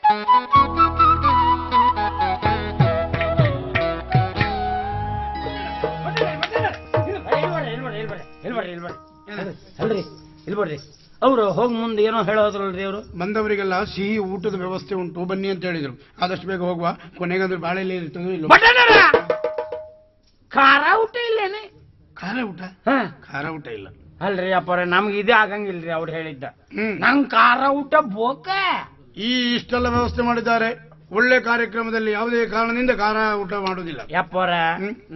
ಅಲ್ರಿ ಇಲ್ಲಿ ಬರ್ರಿ. ಅವ್ರು ಹೋಗಿ ಮುಂದೆ ಏನೋ ಹೇಳೋದ್ರಲ್ರಿ ಅವರು. ಬಂದವರಿಗೆಲ್ಲ ಸಿಹಿ ಊಟದ ವ್ಯವಸ್ಥೆ ಉಂಟು ಬನ್ನಿ ಅಂತ ಹೇಳಿದ್ರು. ಆದಷ್ಟು ಬೇಗ ಹೋಗುವ. ಕೊನೆಗಂದ್ರೆ ಬಾಳೆಲೆ ಇರ್ತದೋ ಇಲ್ಲ. ಖಾರ ಊಟ ಇಲ್ಲೇನೆ? ಖಾರ ಊಟ? ಖಾರ ಊಟ ಇಲ್ಲ ಅಲ್ರಿ ಅಪ್ಪರ, ನಮ್ಗೆ ಇದೇ ಆಗಂಗಿಲ್ರಿ ಅವ್ರು ಹೇಳಿದ್ದ. ನಂಗ್ ಖಾರ ಊಟ ಬೋಕ. ಈ ಇಷ್ಟೆಲ್ಲ ವ್ಯವಸ್ಥೆ ಮಾಡಿದ್ದಾರೆ. ಒಳ್ಳೆ ಕಾರ್ಯಕ್ರಮದಲ್ಲಿ ಯಾವುದೇ ಕಾರಣದಿಂದ ಖಾರ ಊಟ ಮಾಡುದಿಲ್ಲ ಯಪ್ಪರ.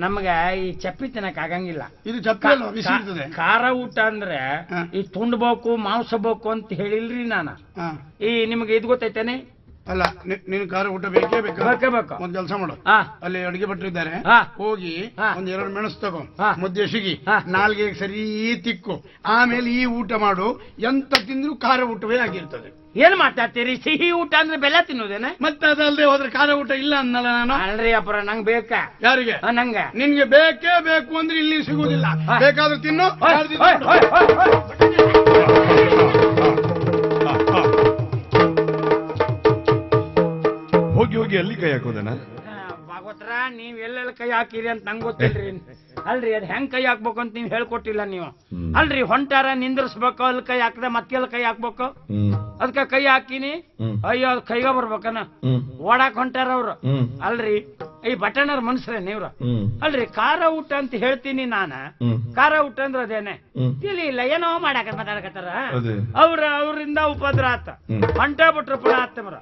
ನಮ್ಗ ಈ ಚಪ್ಪಿ ತಿನ್ನಕ್ ಆಗಂಗಿಲ್ಲ. ಇದು ಚಪ್ಪಿ ಅಲ್ಲ, ಬಿಸಿ ಇರ್ತದೆ. ಖಾರ ಊಟ ಅಂದ್ರೆ ಈ ತುಂಡ್ಬೇಕು ಮಾಂಸಬೇಕು ಅಂತ ಹೇಳಿಲ್ರಿ ನಾನು. ಈ ನಿಮ್ಗೆ ಇದು ಗೊತ್ತೈತೇನೆ? ಅಲ್ಲ, ನಿನ್ ಖಾರ ಊಟ ಬೇಕೇ ಬೇಕು. ಒಂದ್ ಕೆಲಸ ಮಾಡು, ಅಲ್ಲಿ ಅಡಿಗೆ ಭಟ್ರಿದ್ದಾರೆ, ಹೋಗಿ ಒಂದ್ 2 ಮೆಣಸು ತಗೋ, ಮುದ್ದೆ ಸಿಗಿ, ನಾಲ್ಗೆ ಸರಿ ತಿಕ್ಕು, ಆಮೇಲೆ ಈ ಊಟ ಮಾಡು. ಎಂತ ತಿಂದ್ರು ಖಾರ ಊಟವೇ ಆಗಿರ್ತದೆ. ಏನ್ ಮಾತಾಡ್ತೀರಿ? ಸಿಹಿ ಊಟ ಅಂದ್ರೆ ಬೆಲ್ಲ ತಿನ್ನೋದೇನೆ? ಮತ್ತೆ ಅದಲ್ಲದೆ ಹೋದ್ರೆ ಖಾರ ಊಟ ಇಲ್ಲ ಅನ್ನಲ್ಲ ನಾನು. ಅಲ್ರಿ ಅಪ್ಪರ, ನಂಗ್ ಬೇಕಾ? ಯಾರಿಗೆ? ನಂಗೆ. ನಿನ್ಗೆ ಬೇಕೇ ಬೇಕು ಅಂದ್ರೆ ಇಲ್ಲಿ ಸಿಗುದಿಲ್ಲ. ಬೇಕಾದ್ರೂ ತಿನ್ನು. ಹೋಗಿ ಹೋಗಿ ಅಲ್ಲಿ ಕೈ ಹಾಕೋದನ? ಭಾಗವತರ, ನೀವ್ ಎಲ್ಲೆಲ್ಲ ಕೈ ಹಾಕಿರಿ ಅಂತ ನಂಗೆ ಗೊತ್ತಿಲ್ರಿ. ಅಲ್ರಿ ಅದ್ ಹೆಂಗ್ ಕೈ ಹಾಕ್ಬೇಕು ಅಂತ ನೀವ್ ಹೇಳ್ಕೊಟ್ಟಿಲ್ಲ ನೀವು. ಅಲ್ರಿ ಹೊಂಟಾರ ನಿಂದ್ರಿಸ್ಬೇಕು, ಅಲ್ಲಿ ಕೈ ಹಾಕದೆ ಮತ್ತೆಲ್ಲ ಕೈ ಹಾಕ್ಬೇಕು. ಅದಕ್ಕ ಕೈ ಹಾಕಿನಿ. ಅಯ್ಯೋ ಅದ್ ಕೈಗ ಬರ್ಬೇಕನ ಓಡಾಕ್ ಹೊಂಟಾರ ಅವ್ರು. ಅಲ್ರಿ ಈ ಬಟನರ್ ಮನುಷ್ಯರೇ ನೀವ್ರು. ಅಲ್ರಿ ಖಾರ ಊಟ ಅಂತ ಹೇಳ್ತೀನಿ ನಾನ. ಖಾರ ಊಟ ಅಂದ್ರೆ ಅದೇನೆ ಇಲ್ಲ, ಏನೋ ಮಾಡಾಕ ಮಾತಾಡಕತ್ತಾರ ಅವ್ರಿಂದ ಉಪದ್ರ ಆತ. ಹೊಂಟ ಬಿಟ್ರು ಪುನಃ ಆತಮ್ರ.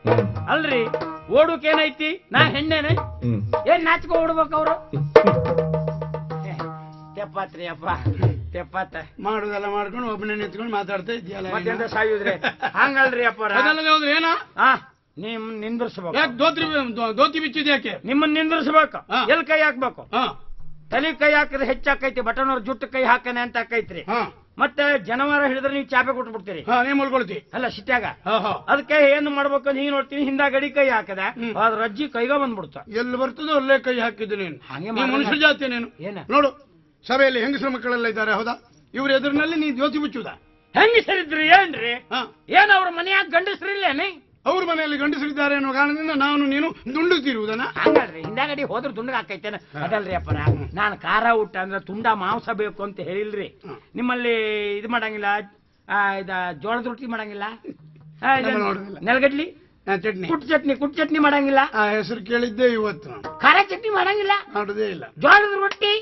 ಅಲ್ರಿ ಓಡೋಕೇನೈತಿ? ನಾ ಹೆಣ್ಣೇನೆ? ಏನ್ ನಾಚ್ಕೊ ಓಡ್ಬೇಕು ಅವ್ರು? ತೆಪ್ಪಾತ್ರಿ ಅಪ್ಪ, ತೆಪ್ಪಾತ ಮಾಡುದೆಲ್ಲ ಮಾಡ್ಕೊಂಡು ಒಬ್ಬನೇ ನಿಂತ್ಕೊಂಡು ಮಾತಾಡ್ತಾ ಇದೆಯಲ್ಲ. ಮತ್ತೆ ಸಾಯುದ್ರಿ ಹಂಗಲ್ರಿ ಅಪ್ಪ. ಏನ ನಿಮ್ ನಿಂದ್ರಿಸ್ಬೇಕು. ಧೋತಿ ಬಿಚ್ಚಿದ ಯಾಕೆ? ನಿಮ್ಮನ್ನ ನಿಂದ್ರಿಸ್ಬೇಕು. ಎಲ್ ಕೈ ಹಾಕ್ಬೇಕು? ತಲೆ ಕೈ ಹಾಕಿದ್ರೆ ಹೆಚ್ಚಾಕೈತಿ. ಬಟನವ್ರ ಜುಟ್ಟು ಕೈ ಹಾಕನೆ ಅಂತ ಹಾಕೈತ್ರಿ. ಮತ್ತೆ ಜನವಾರ ಹಿಡಿದ್ರೆ ನೀವು ಚಾಪೆ ಕೊಟ್ಬಿಡ್ತೀರಿ. ನೀವು ಮಲ್ಕೊಳ್ತಿ ಅಲ್ಲ ಸಿಟ್ಟಾಗ. ಅದಕ್ಕೆ ಏನ್ ಮಾಡ್ಬೇಕು ಅಂತ ಹಿಂಗ್ ನೋಡ್ತೀನಿ. ಹಿಂದಾಗಡಿ ಕೈ ಹಾಕದ ಅದ್ರ ಅಜ್ಜಿ ಕೈಗ ಬಂದ್ಬಿಡ್ತ. ಎಲ್ಲಿ ಬರ್ತದೋ ಅಲ್ಲೇ ಕೈ ಹಾಕಿದ್ದು ನೀನು. ಹಂಗೆ ಮನುಷ್ಯ ಜಾತಿ ನೀನು. ಏನ ನೋಡು, ಸಭೆಯಲ್ಲಿ ಹೆಂಗಸರ ಮಕ್ಕಳೆಲ್ಲ ಇದ್ದಾರೆ, ಹೌದಾ? ಇವ್ರ ಎದುರಿನಲ್ಲಿ ನೀ ಜ್ಯೋತಿ ಬಿಚ್ಚುದ? ಹೆಂಗಸರಿದ್ರಿ ಏನ್ರಿ? ಏನ್ ಅವ್ರ ಮನೆಯಾಗ ಗಂಡಸರಿಲ್ಲೇನೆ? ಅವ್ರ ಮನೆಯಲ್ಲಿ ಗಂಡಸರಿದ್ದಾರೆ ಅನ್ನೋ ಕಾರಣದಿಂದ ನಾನು ನೀನು ದುಂಡುತ್ತಿರುವುದನ? ಹಂಗಲ್ರಿ, ಹಿಂದಾಗಡಿ ಹೋದ್ರೆ ದುಂಡಗ ಹಾಕೈತೇನೆ. ಅದಲ್ರಿ ಅಪ್ಪರ, ನಾನು ಖಾರ ಊಟ ಅಂದ್ರೆ ತುಂಡ ಮಾಂಸ ಬೇಕು ಅಂತ ಹೇಳಿಲ್ರಿ. ನಿಮ್ಮಲ್ಲಿ ಇದು ಮಾಡಂಗಿಲ್ಲ? ಜೋಳದ ರೊಟ್ಟಿ ಮಾಡಂಗಿಲ್ಲ? ನೆಲಗಡ್ಲಿ ಚಟ್ನಿ, ಕುಟ್ ಚಟ್ನಿ ಮಾಡಂಗಿಲ್ಲ? ಹೆಸರು ಕೇಳಿದ್ದೆ ಇವತ್ತು. ಖಾರ ಚಟ್ನಿ ಮಾಡಂಗಿಲ್ಲ? ಮಾಡುದೇ ಇಲ್ಲ. ಜೋಳದ ರೊಟ್ಟಿ,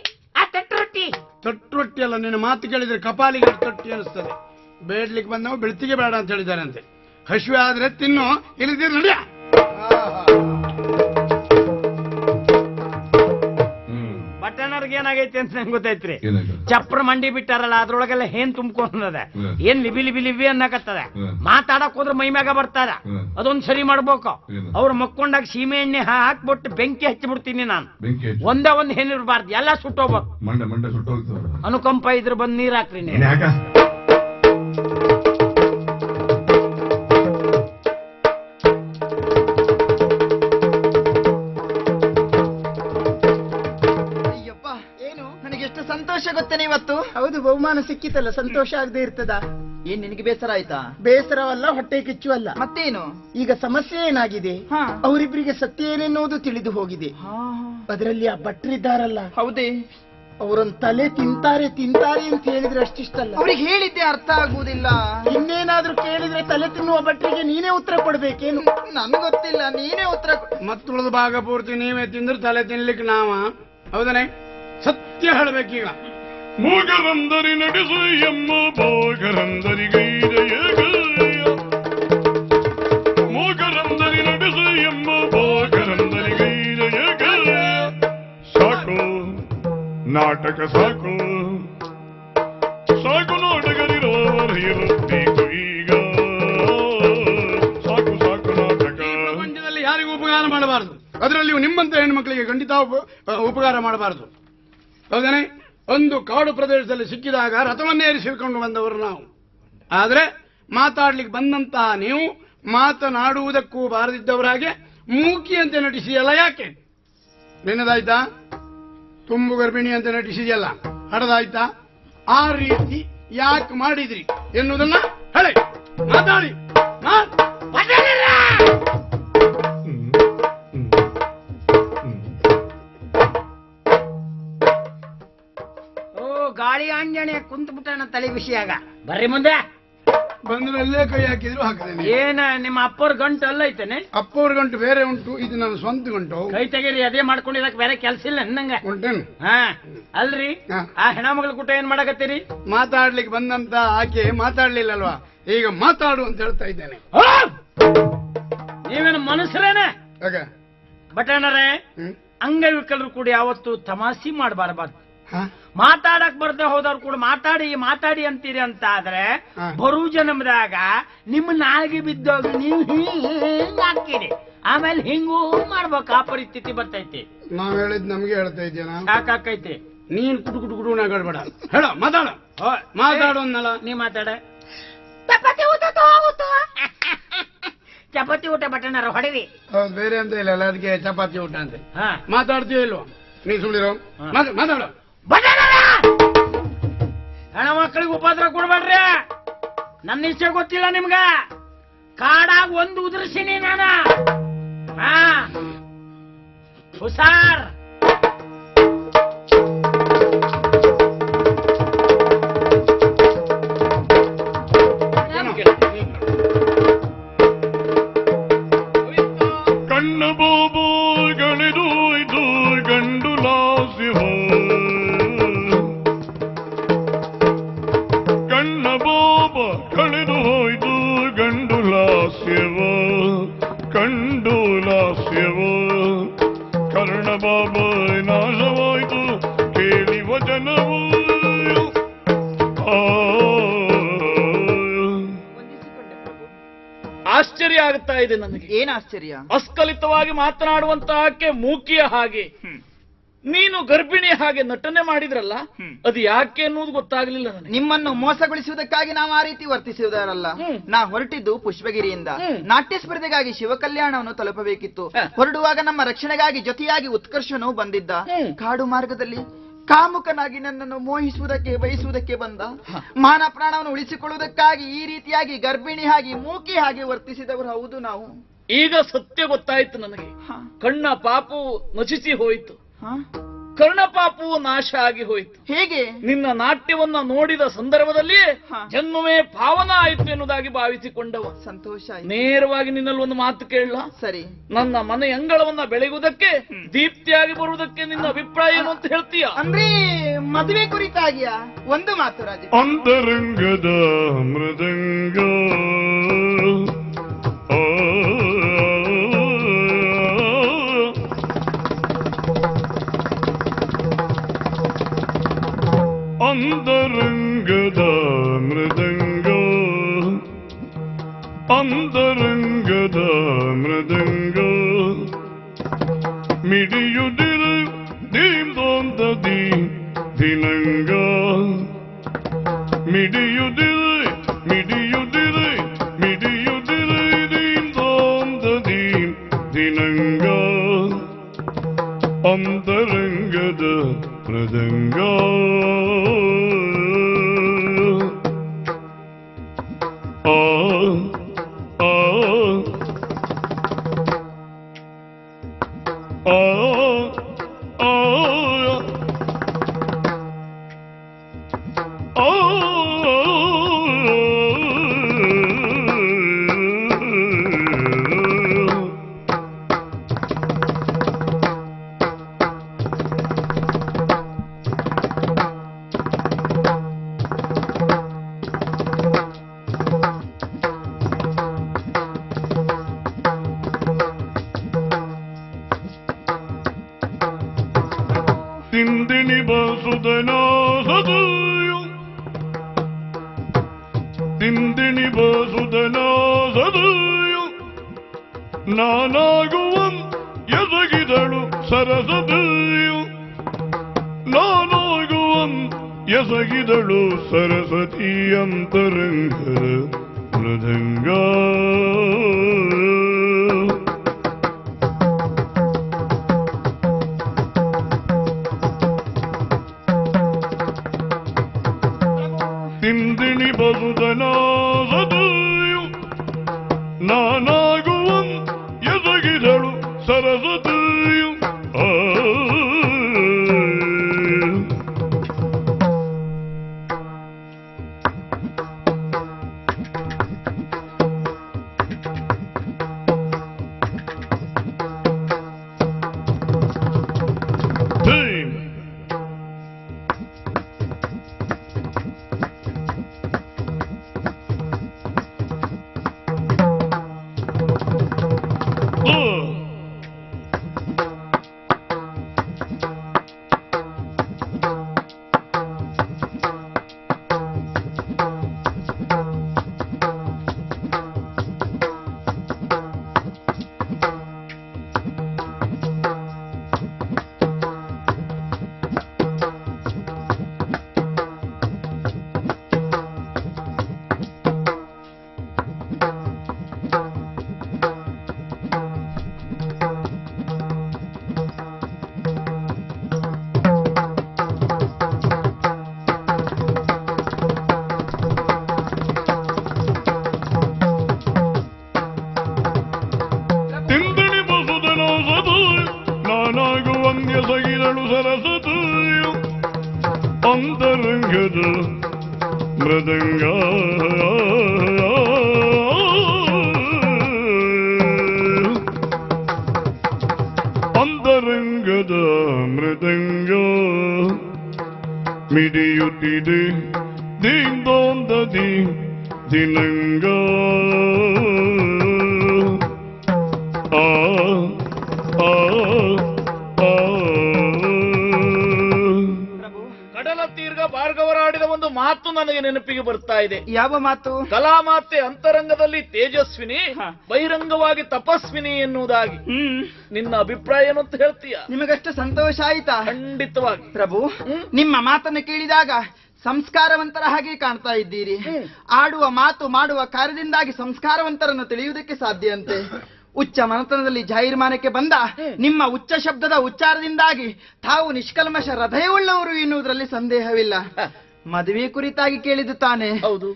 ತಟ್ಟು ರೊಟ್ಟಿ. ತಟ್ಟು ರೊಟ್ಟಿ ಅಲ್ಲ, ನಿನ್ನ ಮಾತು ಕೇಳಿದ್ರೆ ಕಪಾಲಿಗೆ ತಟ್ಟಿ ಅನಿಸ್ತದೆ. ಬೇಡ್ಲಿಕ್ಕೆ ಬಂದವ ಬೆಳ್ತಿಗೆ ಬೇಡ ಅಂತ ಹೇಳಿದಾರಂತೆ. ಹಸಿವೆ ಆದ್ರೆ ತಿನ್ನು, ಇಲ್ಲಿದ್ದೀರಿ ನಡಿಯ. ಬಟನರ್ಗೆ ಏನಾಗೈತಿ ಅಂತ ನಂಗೆ ಗೊತ್ತೈತ್ರಿ. ಚಪ್ರ ಮಂಡಿ ಬಿಟ್ಟಾರಲ್ಲ, ಅದ್ರೊಳಗೆಲ್ಲ ಏನ್ ತುಂಬ್ಕೊಂಡದ, ಏನ್ ಲಿಬಿ ಲಿಬಿ ಲಿಬಿ ಅನ್ನಕತ್ತದ. ಮಾತಾಡಕ್ ಹೋದ್ರೆ ಮೈ ಮ್ಯಾಗ ಬರ್ತದ. ಅದೊಂದ್ ಸರಿ ಮಾಡ್ಬೇಕು. ಅವ್ರು ಮಕ್ಕೊಂಡಾಗ ಸೀಮೆ ಎಣ್ಣೆ ಹಾಕ್ಬಿಟ್ಟು ಬೆಂಕಿ ಹಚ್ಚಿ ಬಿಡ್ತೀನಿ ನಾನು. ಒಂದ್ ಏನಿರ್ಬಾರ್ದು, ಎಲ್ಲ ಸುಟ್ಟೋಗ್ಬೇಕು. ಅನುಕಂಪ ಇದ್ರ ಬಂದ್ ನೀರ್ ಹಾಕ್ರಿ. ಸಂತೋಷ ಗೊತ್ತೇನೆ ಇವತ್ತು? ಹೌದು, ಬಹುಮಾನ ಸಿಕ್ಕಿತಲ್ಲ, ಸಂತೋಷ ಆಗದೆ ಇರ್ತದ? ಏನ್ ನಿನಗೆ ಬೇಸರ ಆಯ್ತಾ? ಬೇಸರವಲ್ಲ, ಹೊಟ್ಟೆ ಕಿಚ್ಚುವಲ್ಲ. ಮತ್ತೇನು? ಈಗ ಸಮಸ್ಯೆ ಏನಾಗಿದೆ, ಅವರಿಬ್ಬರಿಗೆ ಸತ್ಯ ಏನೆನ್ನುವುದು ತಿಳಿದು ಹೋಗಿದೆ. ಅದರಲ್ಲಿ ಆ ಭಟ್ರಿದ್ದಾರಲ್ಲ, ಹೌದೇ, ಅವರೊಂದು ತಲೆ ತಿಂತಾರೆ ಅಂತ ಹೇಳಿದ್ರೆ ಅಷ್ಟಿಷ್ಟಲ್ಲ. ಅವ್ರಿಗೆ ಹೇಳಿದ್ದೆ ಅರ್ಥ ಆಗುವುದಿಲ್ಲ. ಇನ್ನೇನಾದ್ರೂ ಕೇಳಿದ್ರೆ ತಲೆ ತಿನ್ನುವ ಭಟ್ರಿಗೆ ನೀನೇ ಉತ್ತರ ಕೊಡ್ಬೇಕೇನು? ನನ್ಗೆ ಗೊತ್ತಿಲ್ಲ, ನೀನೇ ಉತ್ತರ. ಮತ್ತುಳಿದ ಭಾಗ ಪೂರ್ತಿ ನೀವೇ ತಿಂದ್ರೆ ತಲೆ ತಿನ್ಲಿಕ್ಕೆ ನಾವ, ಹೌದನೇ? ಸತ್ಯ ಹೇಳಬೇಕೀಗ. ಮೂಗರಂದರಿ ನಡೆಸು ಎಮ್ಮ ಭೋಗರಂದರಿಗೈದೆಯ ಮೂಗರಂದರಿ ನಡೆಸು ಎಮ್ಮ ಭೋಗರಂದರಿಗೈದೆಯ. ಸಾಕು ನಾಟಕ, ಸಾಕು ಸಾಕು ನಾಟಕದಿರೋವರಿರಬೇಕು ಈಗ. ಸಾಕು ಸಾಕು ನಾಟಕ. ಪ್ರಪಂಚದಲ್ಲಿ ಯಾರಿಗೂ ಉಪಕಾರ ಮಾಡಬಾರದು, ಅದರಲ್ಲಿಯೂ ನಿಮ್ಮಂತ ಹೆಣ್ಮಕ್ಳಿಗೆ ಖಂಡಿತ ಉಪಕಾರ ಮಾಡಬಾರದು, ಹೌದಾನೆ? ಒಂದು ಕಾಡು ಪ್ರದೇಶದಲ್ಲಿ ಸಿಕ್ಕಿದಾಗ ರಥವನ್ನೇ ಏರಿಸಿಕೊಂಡು ಬಂದವರು ನಾವು. ಆದರೆ ಮಾತಾಡ್ಲಿಕ್ಕೆ ಬಂದಂತಹ ನೀವು ಮಾತನಾಡುವುದಕ್ಕೂ ಬಾರದಿದ್ದವರಾಗೆ ಮೂಕಿಯಂತೆ ನಟಿಸಿಯಲ್ಲ, ಯಾಕೆ? ನಿನ್ನದಾಯ್ತಾ? ತುಂಬು ಗರ್ಭಿಣಿ ಅಂತ ನಟಿಸಿದೆಯಲ್ಲ, ಹಡದಾಯ್ತಾ? ಆ ರೀತಿ ಯಾಕೆ ಮಾಡಿದ್ರಿ ಎನ್ನುವುದನ್ನ ಹೇಳಿ, ಮಾತಾಡಿ. ಮುಂಜಾನೆ ಕುಂತ ಬಿಟ್ಟಾನ ತಲೆ ವಿಷಯಾಗ. ಬರ್ರಿ ಮುಂದೆ. ಬಂದ್ರಲ್ಲೇ ಕೈ ಹಾಕಿದ್ರು ಹಾಕದೇನೆ. ಏನ ನಿಮ್ಮ ಅಪ್ಪವ್ರ ಗಂಟು ಅಲ್ಲ ಐತೇನೆ? ಅಪ್ಪವ್ರ ಗಂಟು ಬೇರೆ ಉಂಟು, ಇದು ನನ್ನ ಸ್ವಂತ ಗಂಟು. ಕೈ ತೆಗೀರಿ, ಅದೇ ಮಾಡ್ಕೊಂಡಿರಕ್ ಬೇರೆ ಕೆಲ್ಸ ಇಲ್ಲ ನಂಗ. ಉಂಟೇನು? ಹಾ ಅಲ್ರಿ, ಹಾ. ಆ ಹೆಣ್ಮಗಳ ಕೂಟ ಏನ್ ಮಾಡಕತ್ತೀರಿ? ಮಾತಾಡ್ಲಿಕ್ಕೆ ಬಂದಂತ ಆಕೆ ಮಾತಾಡ್ಲಿಲ್ಲಲ್ವಾ, ಈಗ ಮಾತಾಡು ಅಂತ ಹೇಳ್ತಾ ಇದ್ದೇನೆ. ನೀವೇನು ಮನುಷ್ಯರೇನೆ? ಹಾಗ ಬಟಣ್ಣರೇ, ಅಂಗವಿಕಲರು ಕೂಡ ಯಾವತ್ತು ತಮಾಷೆ ಮಾಡಬಾರಬಾರ್ದು. ಹಾ? ಮಾತಾಡಕ್ ಬರ್ದೆ ಹೋದವ್ರು ಕೂಡ ಮಾತಾಡಿ ಮಾತಾಡಿ ಅಂತೀರಿ ಅಂತ ಆದ್ರೆ ಹಾ. ಬರು ಜನ್ಮದಾಗ ನಿಮ್ಮ ನಾಲ್ಗೆ ಬಿದ್ದೋಗಿ ನೀವು ಹಿಂಗ್ ಹಾಕಿರಿ, ಆಮೇಲೆ ಹಿಂಗೂ ಮಾಡ್ಬೇಕು. ಆ ಪರಿಸ್ಥಿತಿ ಬರ್ತೈತಿ. ನಾವ್ ಹೇಳಿದ್ ನಮ್ಗೆ ಹೇಳ್ತಾ ಇದ್ದೇನಾ? ಸಾಕಾಕೈತಿ. ನೀನ್ ಕುಟು ಕುಟು ಕುಟು ನಗಡ್ಬೇಡ. ಹೇಳ, ಮಾತಾಡ. ಮಾತಾಡು ಅನ್ನಲ್ಲ. ನೀ ಮಾತಾಡ. ಚಪಾತಿ ಊಟ ಬಟಣ್ಣರ ಹೊಡಿರಿ. ಹೌದು, ಬೇರೆ ಅಂತ ಇಲ್ಲ, ಅದಕ್ಕೆ ಚಪಾತಿ ಊಟ ಅಂತ. ಹಾ ಮಾತಾಡ್ತೀಯ ಇಲ್ವೋ? ನೀ ಸುಳಿರೋ ಮಾತಾಡು. ಹೆಣ ಮಕ್ಕಳಿಗೆ ಉಪದ್ರ ಕೊಡ್ಬೇಡ್ರಿ. ನನ್ನ ಇಚ್ಛೆ ಗೊತ್ತಿಲ್ಲ ನಿಮ್ಗ. ಕಾಡಾಗ ಒಂದು ಉದುರಿಸಿನಿ ನಾನ. ಹಾ ಹುಷಾರ್. ಕಣ್ಣ ಬಾಬುಗಳಿದು ಇದು ಗಂಡು ಲಾಸ್ಯವ, ಕಣ್ಣ ಬಾಬ ಕಳೆದು ಹೋಯ್ತು ಗಂಡು ಲಾಸ್ಯವ, ಕಂಡು ಲಾಸ್ಯವ, ಕರ್ಣ ಬಾಬ ನಾಶವಾಯ್ತು ಕೇಳಿ ವಚನವು. ಆಶ್ಚರ್ಯ ಆಗುತ್ತಾ ಇದೆ ನನಗೆ. ಏನ್ ಆಶ್ಚರ್ಯ? ಅಸ್ಖಲಿತವಾಗಿ ಮಾತನಾಡುವಂತ ಆಕೆ ಮೂಕಿಯ ಹಾಗೆ, ನೀನು ಗರ್ಭಿಣಿ ಹಾಗೆ ನಟನೆ ಮಾಡಿದ್ರಲ್ಲ, ಅದು ಯಾಕೆ ಅನ್ನೋದು ಗೊತ್ತಾಗ್ಲಿಲ್ಲ ನನಗೆ. ನಿಮ್ಮನ್ನು ಮೋಸಗೊಳಿಸುವುದಕ್ಕಾಗಿ ನಾವು ಆ ರೀತಿ ವರ್ತಿಸುವುದರಲ್ಲ. ನಾ ಹೊರಟಿದ್ದು ಪುಷ್ಪಗಿರಿಯಿಂದ ನಾಟ್ಯ ಸ್ಪರ್ಧೆಗಾಗಿ ಶಿವಕಲ್ಯಾಣವನ್ನು ತಲುಪಬೇಕಿತ್ತು. ಹೊರಡುವಾಗ ನಮ್ಮ ರಕ್ಷಣೆಗಾಗಿ ಜೊತೆಯಾಗಿ ಉತ್ಕರ್ಷನು ಬಂದಿದ್ದ. ಕಾಡು ಮಾರ್ಗದಲ್ಲಿ ಕಾಮುಕನಾಗಿ ನನ್ನನ್ನು ಮೋಹಿಸುವುದಕ್ಕೆ ಬಯಸುವುದಕ್ಕೆ ಬಂದ. ಮಾನ ಪ್ರಾಣವನ್ನು ಉಳಿಸಿಕೊಳ್ಳುವುದಕ್ಕಾಗಿ ಈ ರೀತಿಯಾಗಿ ಗರ್ಭಿಣಿ ಹಾಗೆ ಮೂಕಿ ಹಾಗೆ ವರ್ತಿಸಿದವರು ಹೌದು ನಾವು. ಈಗ ಸತ್ಯ ಗೊತ್ತಾಯ್ತು ನನಗೆ. ಕಣ್ಣ ಪಾಪು ನಶಿಸಿ ಹೋಯಿತು, ಹ? ಕರ್ಣಪಾಪು ನಾಶ ಆಗಿ ಹೋಯಿತು. ಹೇಗೆ? ನಿನ್ನ ನಾಟ್ಯವನ್ನ ನೋಡಿದ ಸಂದರ್ಭದಲ್ಲಿ ಹಾ. ಜನ್ಮವೇ ಪಾವನ ಆಯಿತು ಎನ್ನುವುದಾಗಿ ಭಾವಿಸಿಕೊಂಡವ. ಸಂತೋಷ ಆಯ್ತು. ನೇರವಾಗಿ ನಿನ್ನಲ್ಲಿ ಒಂದು ಮಾತು ಕೇಳಲ್ಲ? ಸರಿ. ನನ್ನ ಮನೆ ಅಂಗಳವನ್ನ ಬೆಳೆಯುವುದಕ್ಕೆ, ದೀಪ್ತಿಯಾಗಿ ಬರುವುದಕ್ಕೆ ನಿನ್ನ ಅಭಿಪ್ರಾಯ ಏನು ಅಂತ ಹೇಳ್ತೀಯ? ಅಂದ್ರೆ ಮದುವೆ ಕುರಿತಾಗಿಯಾ? ಒಂದು ಮಾತು ರಾಜ. ಅಂತರಂಗದ ಮೃದಂಗ ಅಂತರಂಗದ ಮೃದಂಗ, ಅಂತರಂಗದ ಮೃದಂಗ ಮಿಡಿಯುದಿರು ದೀಂದೋಂತ ದಿನಂಗ, ಮಿಡಿಯುದಿರು ಮಿಡಿಯುದಿರು ಮಿಡಿಯುದಿರು ದೀಂದೋಂತ ದಿನಂಗ, ಅಂತರಂಗದ ಮೃದಂಗ. ಆ ಆ ಆ ಆ ತಿಂದಿನಿ ಬಸುದನ ಸದಯು, ತಿಂದಿನಿ ಬಸುದನ ಸದಯು, ನಾನಾಗುವಂ ಎಸಗಿದಳು ಸರಸದಯು, ನಾನಾಗುವಂ ಎಸಗಿದಳು ಸರಸ್ವತಿ ಅಂತರಂಗದ ಮೃದಂಗ. ತಿಂದಿನಿ ಬಸುದನ ಸದಯು, ನಾನಾಗುವಂ ಎಸಗಿದಳು ಸರಸ್ವತಿಯು. ಅಂತರಂಗದ ಮೃದಂಗ ಅಂತರಂಗದ ಮೃದಂಗ ಮಿಡಿಯುತ್ತಿದೆ ದೀಂದೋಂದದಿ ದಿನಂಗ ಆ ಆ ಕಡಲ ತೀರ್ಘ ಭಾರ್ಗವರಾಡಿದ ಒಂದು ಮಾತು ನನಗೆ ನೆನಪಿಗೆ ಬರ್ತಾ ಇದೆ. ಯಾವ ಮಾತು? ಕಲಾಮಾತೆ ಅಂತರಂಗದಲ್ಲಿ ತೇಜಸ್ವಿನಿ, ಬಹಿರಂಗವಾಗಿ ತಪಸ್ವಿನಿ ಎನ್ನುವುದಾಗಿ. ನಿನ್ನ ಅಭಿಪ್ರಾಯ ಏನು ಅಂತ ಹೇಳ್ತೀಯ? ನಿಮಗಷ್ಟು ಸಂತೋಷ ಆಯ್ತಾ? ಖಂಡಿತವಾಗಿ ಪ್ರಭು, ನಿಮ್ಮ ಮಾತನ್ನು ಕೇಳಿದಾಗ ಸಂಸ್ಕಾರವಂತರ ಹಾಗೆ ಕಾಣ್ತಾ ಇದ್ದೀರಿ. ಆಡುವ ಮಾತು ಮಾಡುವ ಕಾರ್ಯದಿಂದಾಗಿ ಸಂಸ್ಕಾರವಂತರನ್ನು ತಿಳಿಯುವುದಕ್ಕೆ ಸಾಧ್ಯ ಅಂತೆ. ಉಚ್ಚ ಮನತನದಲ್ಲಿ ಜಾಹೀರ್ಮಾನಕ್ಕೆ ಬಂದ ನಿಮ್ಮ ಉಚ್ಚ ಶಬ್ದದ ಉಚ್ಚಾರದಿಂದಾಗಿ ತಾವು ನಿಷ್ಕಲ್ಮಶ ಹೃದಯವುಳ್ಳವರು ಎನ್ನುವುದರಲ್ಲಿ ಸಂದೇಹವಿಲ್ಲ. ಮದುವೆ ಕುರಿತಾಗಿ ಕೇಳಿದ್ದು ತಾನೆ? ಹೌದು,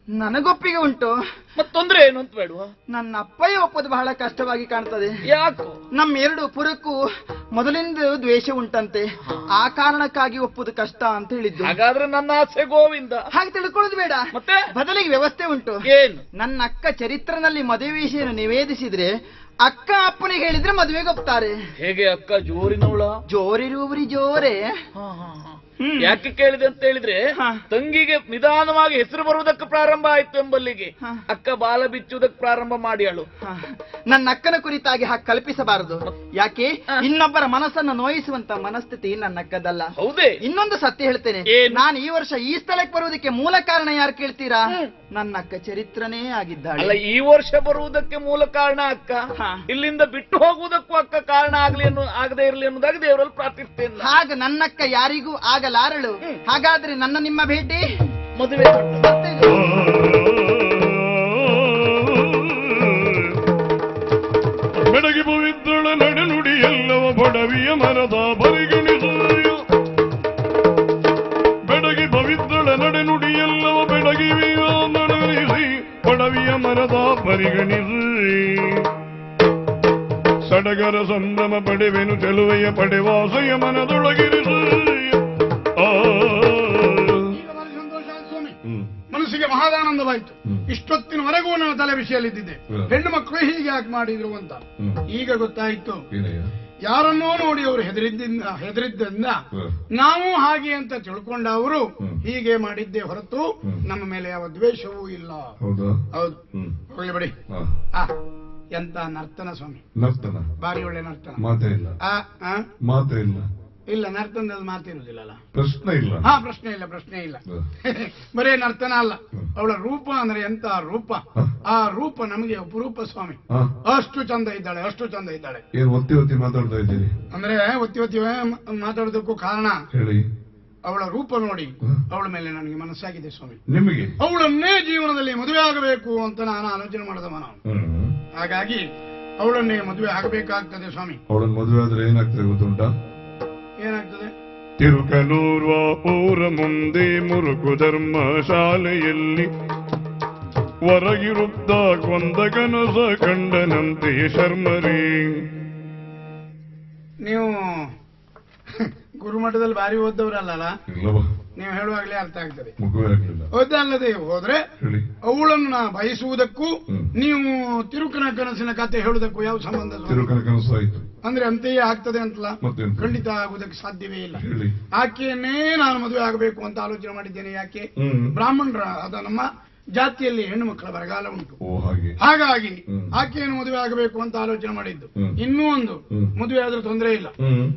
ನನಗೊಪ್ಪಿಗೆ ಉಂಟು. ಮತ್ತೊಂದ್ರೆ ಏನು ಅಂತ ಬೇಡುವ? ನನ್ನ ಅಪ್ಪಯ್ಯ ಒಪ್ಪೋದು ಬಹಳ ಕಷ್ಟವಾಗಿ ಕಾಣ್ತದೆ. ಯಾಕೋ? ನಮ್ಮ ಎರಡು ಪುರಕ್ಕೂ ಮೊದಲಿಂದ ದ್ವೇಷ ಉಂಟಂತೆ. ಆ ಕಾರಣಕ್ಕಾಗಿ ಒಪ್ಪುದು ಕಷ್ಟ ಅಂತ ಹೇಳಿದ್ದು. ಹಾಗಾದ್ರೆ ನನ್ನ ಆಸೆ ಗೋವಿಂದ. ಹಾಗೆ ತಿಳ್ಕೊಳ್ಳೋದು ಬೇಡ, ಮತ್ತೆ ಬದಲಿಗೆ ವ್ಯವಸ್ಥೆ ಉಂಟು. ಏನು? ನನ್ನ ಅಕ್ಕ ಚರಿತ್ರನಲ್ಲಿ ಮದುವೆ ವಿಷಯ ನಿವೇದಿಸಿದ್ರೆ ಅಕ್ಕ ಅಪ್ಪನಿಗೆ ಹೇಳಿದ್ರೆ ಮದುವೆಗೆ ಒಪ್ತಾರೆ. ಹೇಗೆ ಅಕ್ಕ ಜೋರಿನವಳ? ಜೋರಿರುವವರಿ ಜೋರೇ. ಯಾಕೆ ಕೇಳಿದೆ ಅಂತ ಹೇಳಿದ್ರೆ, ತಂಗಿಗೆ ನಿಧಾನವಾಗಿ ಹೆಸರು ಬರುವುದಕ್ಕೆ ಪ್ರಾರಂಭ ಆಯ್ತು ಎಂಬಲ್ಲಿಗೆ ಅಕ್ಕ ಬಾಲ ಬಿಚ್ಚುವುದಕ್ಕೆ ಪ್ರಾರಂಭ ಮಾಡಿಯಾಳು. ನನ್ನ ಅಕ್ಕನ ಕುರಿತಾಗಿ ಹಾಗೆ ಕಲ್ಪಿಸಬಾರದು. ಯಾಕೆ? ಇನ್ನೊಬ್ಬರ ಮನಸ್ಸನ್ನು ನೋಯಿಸುವಂತ ಮನಸ್ಥಿತಿ ನನ್ನ ಅಕ್ಕದಲ್ಲ. ಹೌದೇ? ಇನ್ನೊಂದು ಸತ್ಯ ಹೇಳ್ತೇನೆ, ನಾನು ಈ ವರ್ಷ ಈ ಸ್ಥಳಕ್ಕೆ ಬರುವುದಕ್ಕೆ ಮೂಲ ಕಾರಣ ಯಾರು ಕೇಳ್ತೀರಾ? ನನ್ನ ಅಕ್ಕ ಚರಿತ್ರನೇ ಆಗಿದ್ದಾಳೆ. ಅಲ್ಲ, ಈ ವರ್ಷ ಬರುವುದಕ್ಕೆ ಮೂಲ ಕಾರಣ ಅಕ್ಕ. ಇಲ್ಲಿಂದ ಬಿಟ್ಟು ಹೋಗುವುದಕ್ಕೂ ಅಕ್ಕ ಕಾರಣ ಆಗದೆ ಇರಲಿ ಅನ್ನೋದಾಗಿ ದೇವರಲ್ಲಿ ಪ್ರಾರ್ಥಿಸ್ತೇನೆ. ಹಾಗ ನನ್ನಕ್ಕ ಯಾರಿಗೂ ಆಗಲಾರಳು. ಹಾಗಾದ್ರೆ ನನ್ನ ನಿಮ್ಮ ಭೇಟಿ ಮದುವೆ ಬೆಡಗಿ ಪವಿತ್ರಳ ನಡೆನುಡಿ ಎಲ್ಲವ ಬಡವಿಯ ಮರದ ಪರಿಗಣಿಸುಯ. ಬೆಡಗಿ ಪವಿತ್ರಳ ನಡೆನುಡಿ ಎಲ್ಲವ ಬೆಡಗಿವಿಯ ನಡೆಸಿ ಬಡವಿಯ ಮರದ ಪರಿಗಣಿಸಿ. ಸಡಗರ ಸಂಭ್ರಮ ಪಡೆವೆನು ಚೆಲುವೆಯ ಪಡೆವಾಸೆಯ ಮನದೊಳಗಿರಿಸು. ಮನಸ್ಸಿಗೆ ಮಹಾದಾನಂದವಾಯಿತು. ಇಷ್ಟೊತ್ತಿನವರೆಗೂ ನನ್ನ ತಲೆ ವಿಷಯಲ್ಲಿದ್ದಿದೆ, ಹೆಣ್ಣು ಮಕ್ಕಳು ಹೀಗೆ ಯಾಕೆ ಮಾಡಿದ್ರು ಅಂತ. ಈಗ ಗೊತ್ತಾಯ್ತು, ಯಾರನ್ನೋ ನೋಡಿ ಅವರು ಹೆದರಿದ್ದರಿಂದ ನಾವು ಹಾಗೆ ಅಂತ ತಿಳ್ಕೊಂಡ ಅವರು ಹೀಗೆ ಮಾಡಿದ್ದೇ ಹೊರತು ನಮ್ಮ ಮೇಲೆ ಯಾವ ದ್ವೇಷವೂ ಇಲ್ಲ. ಹೌದು, ಹೋಗ್ಲಿ ಬಿಡಿ. ಎಂತ ನರ್ತನ ಸ್ವಾಮಿ, ನರ್ತನ ಬಾರಿ ಒಳ್ಳೆ ನರ್ತನ. ಮಾತೇ ಇಲ್ಲ, ಮಾತೇ ಇಲ್ಲ. ಇಲ್ಲ, ನರ್ತನದಲ್ಲಿ ಮಾತಿರುವುದಿಲ್ಲ. ಪ್ರಶ್ನೆ ಇಲ್ಲ. ಪ್ರಶ್ನೆ ಇಲ್ಲ, ಪ್ರಶ್ನೆ ಇಲ್ಲ. ಬರೇ ನರ್ತನ ಅಲ್ಲ, ಅವಳ ರೂಪ ಅಂದ್ರೆ ಎಂತ ರೂಪ. ಆ ರೂಪ ನಮಗೆ ಅಪರೂಪ ಸ್ವಾಮಿ. ಅಷ್ಟು ಚಂದ ಇದ್ದಾಳೆ, ಅಷ್ಟು ಚಂದ ಇದ್ದಾಳೆ. ಒತ್ತಿ ಒತ್ತಿ ಮಾತಾಡ್ತಾ ಇದ್ದೀರಿ ಅಂದ್ರೆ ಒತ್ತಿ ಒತ್ತಿ ಮಾತಾಡೋದಕ್ಕೂ ಕಾರಣ ಹೇಳಿ, ಅವಳ ರೂಪ ನೋಡಿ ಅವಳ ಮೇಲೆ ನನಗೆ ಮನಸ್ಸಾಗಿದೆ ಸ್ವಾಮಿ. ನಿಮಗೆ ಅವಳನ್ನೇ ಜೀವನದಲ್ಲಿ ಮದುವೆ ಆಗಬೇಕು ಅಂತ ನಾನು ಆಲೋಚನೆ ಮಾಡಿದವ ನಾನು. ಹಾಗಾಗಿ ಅವಳನ್ನೇ ಮದುವೆ ಆಗಬೇಕಾಗ್ತದೆ ಸ್ವಾಮಿ. ಅವಳನ್ನ ಮದುವೆ ಆದ್ರೆ ಏನಾಗ್ತದೆ ಗೊತ್ತುಂಟಾ? ಏನಾಗ್ತದೆ? ತಿರುಕಲೂರ್ವ ಊರ ಮುಂದೆ ಮುರುಕು ಧರ್ಮ ಶಾಲೆಯಲ್ಲಿ ಹೊರಗಿರುತ್ತ ಕೊಂದ ಕನಸ ಕಂಡನಂತೆ ಶರ್ಮರಿ. ನೀವು ಗುರುಮಠದಲ್ಲಿ ಬಾರಿ ಓದ್ದವ್ರಲ್ಲ, ನೀವು ಹೇಳುವಾಗ್ಲೇ ಅರ್ಥ ಆಗ್ತದೆ. ಓದಲ್ಲದೆ ಹೋದ್ರೆ ಅವಳನ್ನ ಬಯಸುವುದಕ್ಕೂ ನೀವು ತಿರುಕನ ಕನಸಿನ ಕತೆ ಹೇಳುವುದಕ್ಕೂ ಯಾವ ಸಂಬಂಧ? ತಿರುಕನ ಕನಸು ಆಯ್ತು ಅಂದ್ರೆ ಅಂತೆಯೇ ಆಗ್ತದೆ ಅಂತಲ್ಲ? ಖಂಡಿತ ಆಗುವುದಕ್ಕೆ ಸಾಧ್ಯವೇ ಇಲ್ಲ. ಆಕೆಯನ್ನೇ ನಾನು ಮದುವೆ ಆಗಬೇಕು ಅಂತ ಆಲೋಚನೆ ಮಾಡಿದ್ದೇನೆ. ಯಾಕೆ? ಬ್ರಾಹ್ಮಣರ ಅದ ನಮ್ಮ ಜಾತಿಯಲ್ಲಿ ಹೆಣ್ಣು ಮಕ್ಕಳ ಬರಗಾಲ ಉಂಟು. ಓ ಹಾಗೆ. ಹಾಗಾಗಿ ಆಕೆಯನ್ನು ಮದುವೆ ಆಗಬೇಕು ಅಂತ ಆಲೋಚನೆ ಮಾಡಿದ್ದು. ಇನ್ನೂ ಒಂದು, ಮದುವೆ ಆದ್ರೂ ತೊಂದರೆ ಇಲ್ಲ.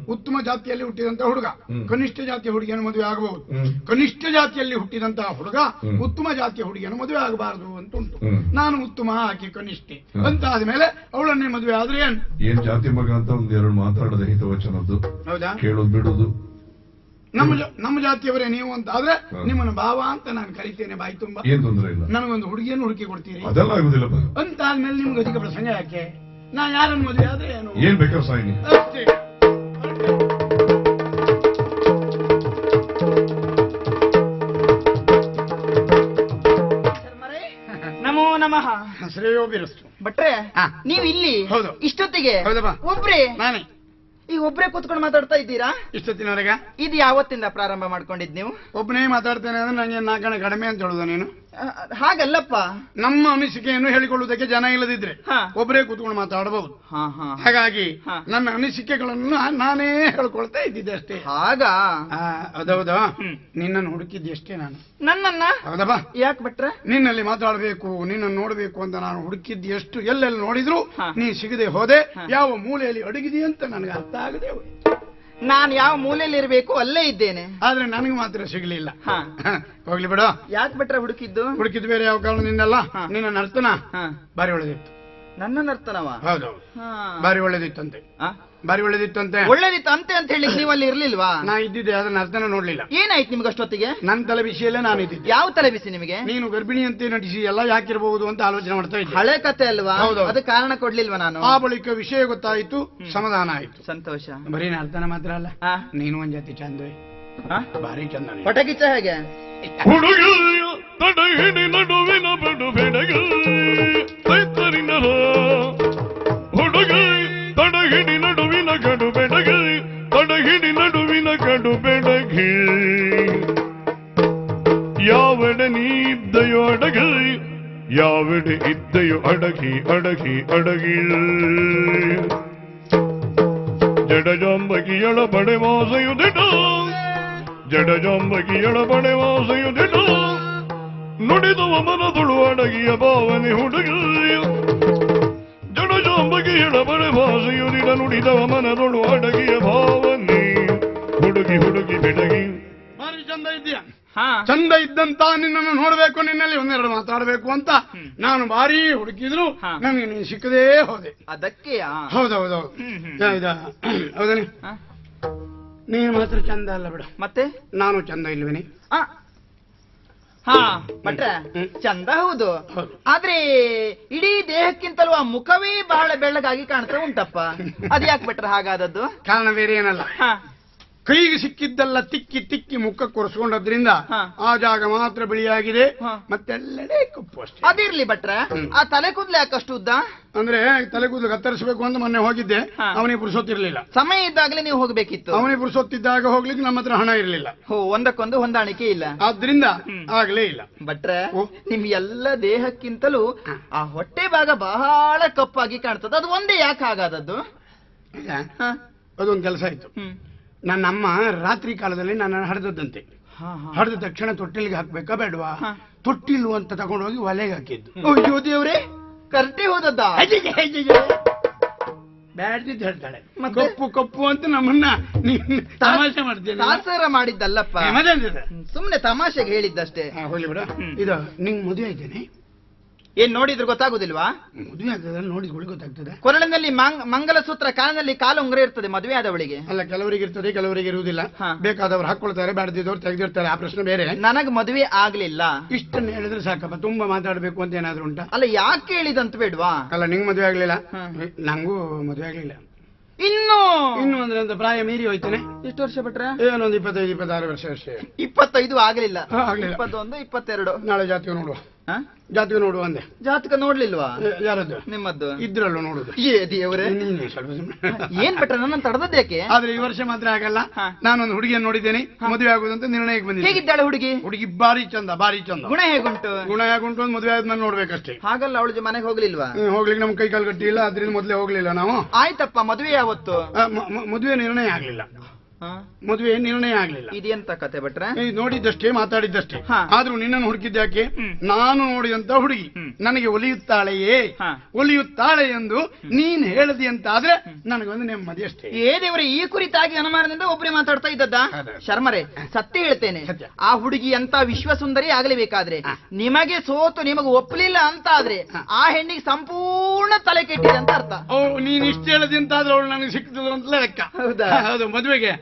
ಉತ್ತಮ ಜಾತಿಯಲ್ಲಿ ಹುಟ್ಟಿದಂತ ಹುಡುಗ ಕನಿಷ್ಠ ಜಾತಿಯ ಹುಡುಗಿಯನ್ನು ಮದುವೆ ಆಗಬಹುದು. ಕನಿಷ್ಠ ಜಾತಿಯಲ್ಲಿ ಹುಟ್ಟಿದಂತಹ ಹುಡುಗ ಉತ್ತಮ ಜಾತಿಯ ಹುಡುಗಿಯನ್ನು ಮದುವೆ ಆಗಬಾರದು ಅಂತ ಉಂಟು. ನಾನು ಉತ್ತಮ, ಆಕೆ ಕನಿಷ್ಠೆ ಅಂತ ಆದ್ಮೇಲೆ ಅವಳನ್ನೇ ಮದುವೆ ಆದ್ರೆ ಏನ್ ಜಾತಿ ಮಗ ಅಂತ ಒಂದೆರಡು ಮಾತಾಡದ ಹಿತವಚನದ್ದು ಹೌದಾ? ಕೇಳೋದು ಬಿಡೋದು. ನಮ್ಮ ಜಾತಿಯವರೇ ನೀವು ಅಂತ ಆದ್ರೆ ನಿಮ್ಮನ್ನು ಭಾವ ಅಂತ ನಾನು ಕರಿತೇನೆ ಬಾಯಿ ತುಂಬಾ. ಏನ್ ತೊಂದರೆ ಇಲ್ಲ. ನನಗೊಂದು ಹುಡುಗಿಯನ್ನು ಹುಡುಕಿ ಕೊಡ್ತೀರಿ ಅದೆಲ್ಲ ಆಗುದಿಲ್ಲಪ್ಪ. ಅಂತ ಆದ್ಮೇಲೆ ನಿಮ್ಗೆ ಅಧಿಕ ಪ್ರಸಂಗ ಯಾಕೆ? ನಾ ಯಾರನ್ನು ಮದುವೆ ಆದ್ರೆ ಏನು ಏನ್ ಬೇಕಾದ್ರೆ ಸಾಯಿನಿ ಅಷ್ಟೇ. ನಮೋ ನಮಃ. ಶ್ರೇಯೋಭಿರಸ್ತು. ಭಟ್ರೆ, ಹಾ. ನೀವು ಇಲ್ಲಿ ಹೌದು. ಇಷ್ಟೊತ್ತಿಗೆ ಹೌದಪ್ಪ. ಒಬ್ರೇ ನಾನೇ ಈಗ ಒಬ್ರೇ ಕೂತ್ಕೊಂಡು ಮಾತಾಡ್ತಾ ಇದ್ದೀರಾ? ಇಷ್ಟೊತ್ತಿನವರೆಗೆ ಇದು ಯಾವತ್ತಿಂದ ಪ್ರಾರಂಭ ಮಾಡ್ಕೊಂಡಿದ್ ನೀವು? ಒಬ್ಬನೇ ಮಾತಾಡ್ತೇನೆ ಅಂದ್ರೆ ನಂಗೆ ನಾಲ್ಕಣ ಕಡಿಮೆ ಅಂತ ಹೇಳುದ ನೀನು? ಹಾಗಲ್ಲಪ್ಪ, ನಮ್ಮ ಅನಿಸಿಕೆಯನ್ನು ಹೇಳಿಕೊಳ್ಳುವುದಕ್ಕೆ ಜನ ಇಲ್ಲದಿದ್ರೆ ಹಾ. ಒಬ್ಬರೇ ಕೂತ್ಕೊಂಡು ಮಾತಾಡಬಹುದು. ಹಾ ಹಾ. ಹಾಗಾಗಿ ಹಾ. ನನ್ನ ಅನಿಸಿಕೆಗಳನ್ನು ನಾನೇ ಹೇಳ್ಕೊಳ್ತಾ ಇದ್ದಿದ್ದೆ ಅಷ್ಟೇ. ಹಾಗ ಹೌದೌದಾ? ನಿನ್ನನ್ನು ಹುಡುಕಿದ್ದೆ ಅಷ್ಟೇ ನಾನು. ನನ್ನನ್ನ ಹೌದಪ್ಪ. ಯಾಕೆ ಭಟ್ರೆ? ನಿನ್ನಲ್ಲಿ ಮಾತಾಡಬೇಕು, ನಿನ್ನನ್ನು ನೋಡಬೇಕು ಅಂತ ನಾನು ಹುಡುಕಿದ್ದು ಎಷ್ಟು. ಎಲ್ಲೆಲ್ಲಿ ನೋಡಿದ್ರು ಹಾ. ನೀ ಸಿಗದೆ ಹೋದೆ. ಯಾವ ಮೂಲೆಯಲ್ಲಿ ಅಡಗಿದೆ ಅಂತ ನನಗೆ ಅರ್ಥ ಆಗದೆ ಹೋಯ್ತು. ನಾನು ಯಾವ ಮೂಲೆಯಲ್ಲಿ ಇರಬೇಕು ಅಲ್ಲೇ ಇದ್ದೇನೆ, ಆದ್ರೆ ನನಗೆ ಮಾತ್ರ ಸಿಗಲಿಲ್ಲ. ಹಾ. ಹೋಗ್ಲಿ ಬಿಡು. ಯಾಕೆ ಭಟ್ರೆ ಹುಡುಕಿದ್ದು? ಹುಡುಕಿದ್ ಬೇರೆ ಯಾವ ಕಾರಣದಿಂದಲ್ಲ. ಹಾ. ನಿನ್ನ ನರ್ತನ ಹಾ. ಬಾರಿ ಒಳ್ಳೆದಿತ್ತು. ನನ್ನ ನರ್ತನವ? ಹೌದೌದು, ಹಾ. ಬಾರಿ ಒಳ್ಳೆದಿತ್ತಂತೆ. ಆ? ಬಾರಿ ಒಳ್ಳೆದಿತ್ತಂತೆ. ಒಳ್ಳೇದಿತ್ತು ಅಂತೆ ಅಂತ ಹೇಳಿ ನೀವು ಅಲ್ಲಿ ಇರ್ಲಿಲ್ವಾ? ನಾ ಇದ್ದಿದ್ದೆ, ಆದ್ರೆ ನರ್ತನ ನೋಡ್ಲಿಲ್ಲ. ಏನಾಯ್ತು ನಿಮ್ಗೆ ಅಷ್ಟೊತ್ತಿಗೆ? ನನ್ನ ತಲೆ ಬಿಸಿಯಲ್ಲೇ ನಾನು ಇದ್ದಿದ್ದೆ. ಯಾವ ತಲೆ ಬಿಸಿ ನಿಮಗೆ? ನೀನು ಗರ್ಭಿಣಿಯಂತೆ ನಟಿಸಿ ಎಲ್ಲ ಯಾಕಿರಬಹುದು ಅಂತ ಆಲೋಚನೆ ಮಾಡ್ತಾ ಇದ್ದೆ. ಹಳೆ ಕತೆ ಅಲ್ವಾ? ಹೌದು. ಅದು ಕಾರಣ ಕೊಡ್ಲಿಲ್ವಾ ನಾನು? ಆ ಬಳಿಕ ವಿಷಯ ಗೊತ್ತಾಯಿತು, ಸಮಾಧಾನ ಆಯ್ತು. ಸಂತೋಷ. ಬರೀ ನರ್ತನ ಮಾತ್ರ ಅಲ್ಲ, ಆ? ನೀನು ಒಂದ್ ಜಾತಿ ಚಂದ, ಆ? ಭಾರಿ ಚಂದ ನೀನು. ಪಟಕಿಚ್ಚ ಹೇಗೆ? ಹುಡುಗಿಯ ತಡಹಿಡಿ ನಡುವಿನ ಬಡು ಬೆಡಗಿ ರೈತರಿನ ಹುಡುಗಿ ತಡಹಿಡಿ ನಡುವಿನ ಗಡು ಬೆಡಗಿ ತಡಹಿಡಿ ನಡುವಿನ ಗಡು ಬೆಡಗಿ ಯಾವೆಡೆ ನೀ ಇದ್ದಯೋ ಅಡಗಿ ಯಾವೆಡೆ ಇದ್ದಯೋ ಅಡಗಿ ಅಡಗಿ ಅಡಗಿ ಜಡಜಾಂಬಗಿಯಳ ಬಡೆ ವಾಸೆಯುದಿಟ ಜಡಜಾಂಬಗಿಯಳ ಬಡೆ ವಾಸೆಯುದಿಟ ನುಡಿದವ ಮನದೊಳು ಅಡಗಿಯ ಭಾವನೆ ಹುಡುಗಿ ಜಡಜಾಂಬಗಿಯಳ ಬಡೆ ವಾಸೆಯುದಿಟ ನುಡಿದವ ಮನದೊಳು ಅಡಗಿಯ ಭಾವನೆ ಹುಡುಗಿ ಹುಡುಗಿ ಬೆಡಗಿ. ಭಾರಿ ಚಂದ ಇದ್ದೀಯ. ಹಾ. ಚಂದ ಇದ್ದಂತ ನಿನ್ನನ್ನು ನೋಡ್ಬೇಕು, ನಿನ್ನಲ್ಲಿ ಒಂದೆರಡು ಮಾತಾಡಬೇಕು ಅಂತ ನಾನು ಭಾರಿ ಹುಡುಕಿದ್ರು ಹಾ. ನನಗೆ ನೀನು ಸಿಕ್ಕದೇ ಹೋದೆ. ಅದಕ್ಕೆಯಾ? ಹೌದೌದು. ಹೌದನೆ, ಆ? ನೀನು ಮಾತ್ರ ಚಂದ ಅಲ್ಲ ಬಿಡು. ಮತ್ತೆ ನಾನು ಚಂದ ಇಲ್ವೇನೆ? ಆ. ಹಾ ಭಟ್ರೆ, ಚಂದ ಹೌದು. ಹೌದು. ಆದ್ರೆ ಇಡೀ ದೇಹಕ್ಕಿಂತಲೂ ಆ ಮುಖವೇ ಬಹಳ ಬೆಳ್ಳಗಾಗಿ ಕಾಣ್ತಾ ಉಂಟಪ್ಪ. ಅದ್ಯಾಕೆ ಭಟ್ರೆ ಹಾಗಾದದ್ದು? ಕಾರಣ ಬೇರೆ ಏನಲ್ಲ, ಹಾ. ಕೈಗೆ ಸಿಕ್ಕಿದ್ದೆಲ್ಲ ತಿಕ್ಕಿ ತಿಕ್ಕಿ ಮುಖಕ್ಕೆ ಒರೆಸ್ಕೊಂಡದ್ರಿಂದ ಹಾ. ಆ ಜಾಗ ಮಾತ್ರ ಬಿಳಿಯಾಗಿದೆ, ಹಾ. ಮತ್ತೆಲ್ಲೆಡೆ ಕಪ್ಪು ಅಷ್ಟೇ. ಅದಿರ್ಲಿ ಭಟ್ರೆ, ಆ ತಲೆ ಕೂದ್ಲು ಯಾಕಷ್ಟು ಉದ್ದ? ಅಂದ್ರೆ ತಲೆಗೂದಲು ಕತ್ತರಿಸಬೇಕು ಅಂತ ಮೊನ್ನೆ ಹೋಗಿದ್ದೆ, ಹಾ. ಅವನಿಗೆ ಪುರುಸೊತ್ತಿರ್ಲಿಲ್ಲ. ಸಮಯ ಇದ್ದಾಗಲೇ ನೀವು ಹೋಗ್ಬೇಕಿತ್ತು. ಅವನಿಗೆ ಪುರುಸೊತ್ತಿದ್ದಾಗ ಹೋಗ್ಲಿಕ್ಕೆ ನಮ್ಮ ಹತ್ರ ಹಣ ಇರಲಿಲ್ಲ. ಹೋ, ಒಂದಕ್ಕೊಂದು ಹೊಂದಾಣಿಕೆ ಇಲ್ಲ. ಆದ್ರಿಂದ ಆಗ್ಲೇ ಇಲ್ಲ. ಭಟ್ರೆ, ಓ. ನಿಮ್ ಎಲ್ಲ ದೇಹಕ್ಕಿಂತಲೂ ಆ ಹೊಟ್ಟೆ ಭಾಗ ಬಹಳ ಕಪ್ಪಾಗಿ ಕಾಣ್ತದೆ. ಅದು ಒಂದೇ ಯಾಕೆ ಹಾಗಾದದ್ದು? ಹಾ. ಅದೊಂದು ಕೆಲಸ ಆಯ್ತು. ನನ್ನ ಅಮ್ಮ ರಾತ್ರಿ ಕಾಲದಲ್ಲಿ ನನ್ನ ಹರಿದದ್ದಂತೆ. ಹರಿದ ತಕ್ಷಣ ತೊಟ್ಟಿಲಿಗೆ ಹಾಕ್ಬೇಕಾ ಬೇಡವಾ? ಹಾ. ತೊಟ್ಟಿಲು ಅಂತ ತಗೊಂಡೋಗಿ ಒಲೆಗೆ ಹಾಕಿದ್ದು. ಅಯ್ಯೋ ದೇವ್ರೆ, ಕರ್ಟೆ ಹೋದದ್ದ? ಬ್ಯಾಡ್ದಿದ್ದು ಹೇಳ್ತಾಳೆ, ಮತ್ತೆ? ಕಪ್ಪು ಕಪ್ಪು ಅಂತ ನಮ್ಮನ್ನ ನೀನ್ ತಮಾಷೆ ಮಾಡ್ತೇನೆ. ತಾತ್ಸಾರ ಮಾಡಿದ್ದಲ್ಲಪ್ಪ, ಸುಮ್ನೆ ತಮಾಷೆಗೆ ಹೇಳಿದ್ದಷ್ಟೇ. ಹೋಗ್ಲಿ ಬಿಡ. ಇದು ನಿಂಗ್ ಮದುವೆ ಆಯ್ತೇನೆ? ಏನ್ ನೋಡಿದ್ರು ಗೊತ್ತಾಗುದಿಲ್ವಾ? ಮದುವೆ ಆಗ್ತದ ನೋಡಿದ್ಕೊಳ್ಳಿ ಗೊತ್ತಾಗ್ತದೆ. ಕೊರಳಿನಲ್ಲಿ ಮಂಗಲಸೂತ್ರ, ಕಾಲಿನಲ್ಲಿ ಕಾಲು ಉಂಗುರ ಇರ್ತದೆ ಮದುವೆ ಆದವಳಿಗೆ. ಅಲ್ಲ, ಕೆಲವರಿಗೆ ಇರ್ತದೆ, ಕೆಲವರಿಗೆ ಇರುವುದಿಲ್ಲ. ಹಾ. ಬೇಕಾದವ್ರು ಹಾಕೊಳ್ತಾರೆ, ಬ್ಯಾಡ್ದಿದ್ದವ್ರು ತೆಗೆದಿರ್ತಾರೆ. ಆ ಪ್ರಶ್ನೆ ಬೇರೆ. ನನಗ್ ಮದುವೆ ಆಗ್ಲಿಲ್ಲ. ಇಷ್ಟನ್ನ ಹೇಳಿದ್ರೆ ಸಾಕಪ್ಪ. ತುಂಬಾ ಮಾತಾಡ್ಬೇಕು ಅಂತ ಏನಾದ್ರು ಉಂಟಾ? ಅಲ್ಲ, ಯಾಕೆ ಹೇಳಿದಂತ ಬೇಡ್ವಾ? ಅಲ್ಲ, ನಿಂಗ್ ಮದುವೆ ಆಗ್ಲಿಲ್ಲ, ಹಾ. ನಂಗೂ ಮದುವೆ ಆಗ್ಲಿಲ್ಲ. ಇನ್ನು ಅಂದ್ರೆ ಅಂತ ಪ್ರಾಯ ಮೀರಿ ಹೋಯ್ತಾನೆ. ಎಷ್ಟು ವರ್ಷ ಭಟ್ರೆ? ಏನೊಂದು 25-26 ವರ್ಷ ಅಷ್ಟೇ. 25 ಆಗ್ಲಿಲ್ಲ. ಹಾ, ಆಗ್ಲಿಲ್ಲ. 21, 22. ನಾಳೆ ಜಾತಕ ನೋಡುವ. ಹಾ? ಜಾತಕ ನೋಡುವ ಅಂದೆ. ಜಾತಕ ನೋಡ್ಲಿಲ್ವಾ? ಯಾರದ್ದು? ನಿಮ್ಮದ್ದು. ಇದ್ರಲ್ಲೂ ನೋಡುದು. ಏ ದೇವ್ರೆ, ನೀನೇ ಸ್ವಲ್ಪ ಸುಮ್ನೆ. ಏನ್ ಭಟ್ರೆ ನನ್ನ ತಡದದ್ದೇಕೆ? ಆದ್ರೆ ಈ ವರ್ಷ ಮಾತ್ರ ಆಗಲ್ಲ. ಹಾ. ನಾನೊಂದು ಹುಡುಗಿಯನ್ನು ನೋಡಿದ್ದೇನೆ, ಮದುವೆ ಆಗುದಂತ ನಿರ್ಣಯಕ್ಕೆ ಬಂದಿದ್ದೆ. ಹೇಗಿದ್ದಾಳೆ ಹುಡುಗಿ? ಹುಡುಗಿ ಬಾರಿ ಚಂದ, ಬಾರಿ ಚಂದ. ಗುಣ ಹೇಗುಂಟು? ಗುಣ ಯಾಗುಂಟು ಅಂತ ಮದುವೆ ಆದ್ಮೇಲೆ ನೋಡ್ಬೇಕಷ್ಟೇ. ಹಾಗಲ್ಲ, ಅವಳು ಮನೆಗೆ ಹೋಗ್ಲಿಲ್ವಾ? ಹೋಗ್ಲಿಕ್ಕೆ ನಮ್ ಕೈ ಕಾಲು ಗಟ್ಟಿ ಇಲ್ಲ, ಅದ್ರಿಂದ ಮೊದ್ಲೇ ಹೋಗ್ಲಿಲ್ಲ ನಾವು. ಆಯ್ತಪ್ಪ, ಮದುವೆ ಯಾವತ್ತು? ಮದುವೆ ನಿರ್ಣಯ ಆಗ್ಲಿಲ್ಲ. ಮದುವೆ ನಿರ್ಣಯ ಆಗ್ಲಿಲ್ಲ. ಇದೆಂತ ಕತೆ ಭಟ್ರೆ? ನೋಡಿದ್ದಷ್ಟೇ, ಮಾತಾಡಿದ್ದಷ್ಟೇ. ಹಾ. ಆದ್ರೂ ನಿನ್ನನ್ನು ಹುಡುಕಿದ್ಯಾಕೆ? ನಾನು ನೋಡಿದಂತ ಹುಡುಗಿ ನನಗೆ ಒಲಿಯುತ್ತಾಳೆಯೇ, ಒಲಿಯುತ್ತಾಳೆ ಎಂದು ನೀನ್ ಹೇಳದಿ ಅಂತ ಆದ್ರೆ ನನಗೊಂದು ನೆಮ್ಮದಿ ಅಷ್ಟೇ. ಏ ದೇವರೇ, ಈ ಕುರಿತಾಗಿ ಅನುಮಾನದಿಂದ ಒಬ್ಬರೇ ಮಾತಾಡ್ತಾ ಇದ್ದದ್ದ? ಶರ್ಮರೇ, ಸತ್ಯ ಹೇಳ್ತೇನೆ, ಆ ಹುಡುಗಿ ಅಂತ ವಿಶ್ವಸುಂದರಿ ಆಗಲೇಬೇಕಾದ್ರೆ ನಿಮಗೆ ಸೋತು ನಿಮಗೆ ಒಪ್ಪಲಿಲ್ಲ ಅಂತ ಆದ್ರೆ ಆ ಹೆಣ್ಣಿಗೆ ಸಂಪೂರ್ಣ ತಲೆ ಕೆಟ್ಟಿದೆ ಅಂತ ಅರ್ಥ. ನೀನ್ ಇಷ್ಟ ಹೇಳದಿ ಅಂತ ಆದ್ರೆ ಅವಳು ನನಗೆ ಸಿಕ್ತದ ಅಂತ ಲೆಕ್ಕ. ಹೌದಾ? ಹೌದು. ಮದುವೆಗೆ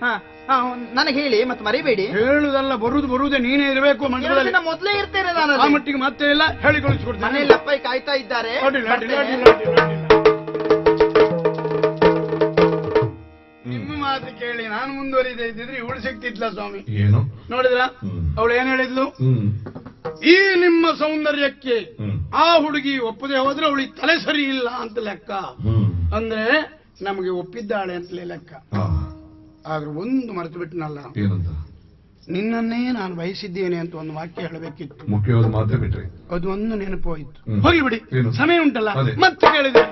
ನನಗೆ ಹೇಳಿ, ಮತ್ತೆ ಮರಿಬೇಡಿ. ಹೇಳುದಲ್ಲ, ಬರುವುದೇ ನೀನೇ ಇರಬೇಕು. ಮಂಡಲದಲ್ಲಿ ಮೊದಲೇ ಇರ್ತೇನೆ ನಾನು. ಆ ಮಟ್ಟಿಗೆ ಮತ್ತೆ ಇಲ್ಲ, ಹೇಳಿ ಕಳಿಸ್ಕೊಡ್ತೇನೆ. ಮನೆಯಲ್ಲಿ ಅಪ್ಪ ಕಾಯ್ತಾ ಇದ್ದಾರೆ. ನಿಮ್ಮ ಮಾತು ಕೇಳಿ ನಾನು ಮುಂದುವರಿದೇ ಇದ್ದಿದ್ರೆ ಇವಳು ಸಿಕ್ತಿದ್ಲ ಸ್ವಾಮಿ. ಏನು ನೋಡಿದ್ರ ಅವಳು ಏನ್ ಹೇಳಿದ್ಲು? ಈ ನಿಮ್ಮ ಸೌಂದರ್ಯಕ್ಕೆ ಆ ಹುಡುಗಿ ಒಪ್ಪದೆ ಹೋದ್ರೆ ಅವಳಿಗೆ ತಲೆ ಸರಿ ಇಲ್ಲ ಅಂತ ಲೆಕ್ಕ. ಅಂದ್ರೆ ನಮಗೆ ಒಪ್ಪಿದ್ದಾಳೆ ಅಂತಲೇ ಲೆಕ್ಕ. ಆದ್ರೆ ಒಂದು ಮರೆತು ಬಿಟ್ಟನಲ್ಲ, ಏನಂತ? ನಿನ್ನನ್ನೇ ನಾನು ಬಯಸಿದ್ದೇನೆ ಅಂತ ಒಂದು ವಾಕ್ಯ ಹೇಳಬೇಕಿತ್ತು. ಮುಖ್ಯವಾದ ಮಾತೇ ಬಿಟ್ರಿ. ಅದು ಒಂದು ನೆನಪು ಹೋಯ್ತು. ಹೋಗಿಬಿಡಿ, ಏನು? ಸಮಯ ಉಂಟಲ್ಲ, ಮತ್ತೆ ಕೇಳಿದೆ.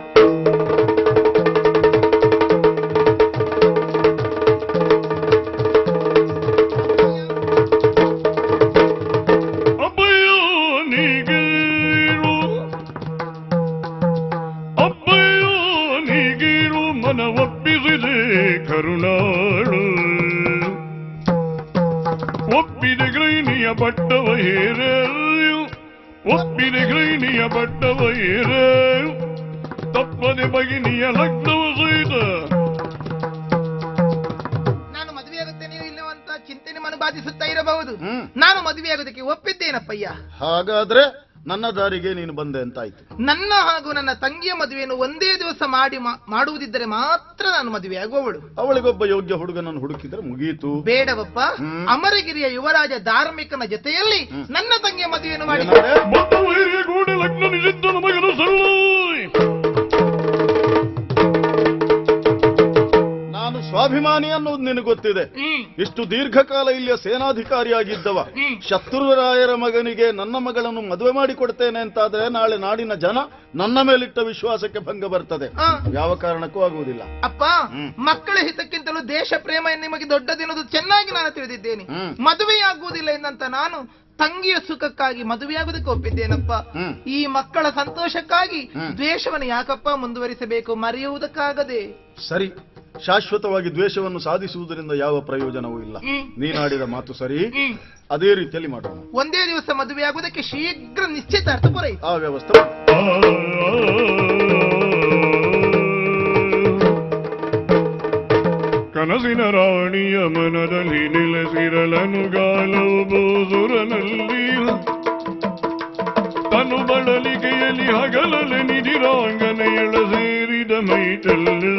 ಕರುಣಾಳು ಒಪ್ಪಿದ ಗೃಹಿಣಿಯ ಬಟ್ಟವ ಹೇರೆಯು, ಒಪ್ಪಿದ ಗೃಹಿಣಿಯ ಬಟ್ಟವ ಹೇರೆಯು, ತಪ್ಪದೆ ಭಗಿನಿಯ ಲಗ್ನವ ಸಹಿತ. ನಾನು ಮದುವೆಯಾಗುತ್ತೆ ನೀವು ಇಲ್ಲೋ ಅಂತ ಚಿಂತನೆ ಮನ ಬಾಧಿಸುತ್ತಾ ಇರಬಹುದು. ನಾನು ಮದುವೆಯಾಗೋದಕ್ಕೆ ಒಪ್ಪಿದ್ದೇನಪ್ಪಯ್ಯ. ಹಾಗಾದ್ರೆ ನನ್ನ ದಾರಿಗೆ ನೀನು ಬಂದೆ ಅಂತಾಯ್ತು. ನನ್ನ ಹಾಗೂ ನನ್ನ ತಂಗಿಯ ಮದುವೆಯನ್ನು ಒಂದೇ ದಿವಸ ಮಾಡುವುದಿದ್ದರೆ ಮಾತ್ರ ನಾನು ಮದುವೆಯಾಗುವವಳು. ಅವಳಿಗೊಬ್ಬ ಯೋಗ್ಯ ಹುಡುಗನನ್ನು ಹುಡುಕಿದ್ರೆ ಮುಗಿಯಿತು. ಬೇಡವಪ್ಪ, ಅಮರಗಿರಿಯ ಯುವರಾಜ ಧಾರ್ಮಿಕನ ಜೊತೆಯಲ್ಲಿ ನನ್ನ ತಂಗಿಯ ಮದುವೆಯನ್ನು ಮಾಡಿ ಲಗ್ನ ನಿಷಿದ್ಧ ನಮಗನು ಸಲ್ಲ. ನಾನು ಸ್ವಾಭಿಮಾನಿ ಅನ್ನೋದು ನಿನಗೆ ಗೊತ್ತಿದೆ. ಇಷ್ಟು ದೀರ್ಘಕಾಲ ಇಲ್ಲಿಯ ಸೇನಾಧಿಕಾರಿಯಾಗಿದ್ದವ ಶತ್ರುರಾಯರ ಮಗನಿಗೆ ನನ್ನ ಮಗಳನ್ನು ಮದುವೆ ಮಾಡಿ ಕೊಡ್ತೇನೆ ಅಂತಾದ್ರೆ ನಾಳೆ ನಾಡಿನ ಜನ ನನ್ನ ಮೇಲಿಟ್ಟ ವಿಶ್ವಾಸಕ್ಕೆ ಭಂಗ ಬರ್ತದೆ. ಯಾವ ಕಾರಣಕ್ಕೂ ಆಗುವುದಿಲ್ಲ. ಅಪ್ಪ, ಮಕ್ಕಳ ಹಿತಕ್ಕಿಂತಲೂ ದೇಶ ಪ್ರೇಮ ನಿಮಗೆ ದೊಡ್ಡದಿನ್ನೋದು ಚೆನ್ನಾಗಿ ನಾನು ತಿಳಿದಿದ್ದೇನೆ. ಮದುವೆಯಾಗುವುದಿಲ್ಲ ಎಂದಂತ ನಾನು ತಂಗಿಯ ಸುಖಕ್ಕಾಗಿ ಮದುವೆಯಾಗುವುದಕ್ಕೆ ಒಪ್ಪಿದ್ದೇನಪ್ಪ. ಈ ಮಕ್ಕಳ ಸಂತೋಷಕ್ಕಾಗಿ ದ್ವೇಷವನ್ನು ಯಾಕಪ್ಪ ಮುಂದುವರಿಸಬೇಕು, ಮರೆಯುವುದಕ್ಕಾಗದೆ. ಸರಿ, ಶಾಶ್ವತವಾಗಿ ದ್ವೇಷವನ್ನು ಸಾಧಿಸುವುದರಿಂದ ಯಾವ ಪ್ರಯೋಜನವೂ ಇಲ್ಲ. ನೀನಾಡಿದ ಮಾತು ಸರಿ, ಅದೇ ರೀತಿಯಲ್ಲಿ ಮಾಡೋಣ. ಒಂದೇ ದಿವಸ ಮದುವೆಯಾಗುವುದಕ್ಕೆ ಶೀಘ್ರ ನಿಶ್ಚಿತಾರ್ಥ ಪೂರೈಸಿ ಆ ವ್ಯವಸ್ಥೆ. ಕನಸಿನ ರಾಣಿಯ ಮನದಲ್ಲಿ ನೆಲೆಸಿರಲನುಗಾಲವು ಬೋಸುರನಲ್ಲಿ ತನು ಬಳಲಿಕೆಯಲ್ಲಿ ಹಗಲಲೆ ನಿಧಿರಾಂಗನ ಎಳ ಸೇರಿದ ಮೈಟಲ್ಲಿ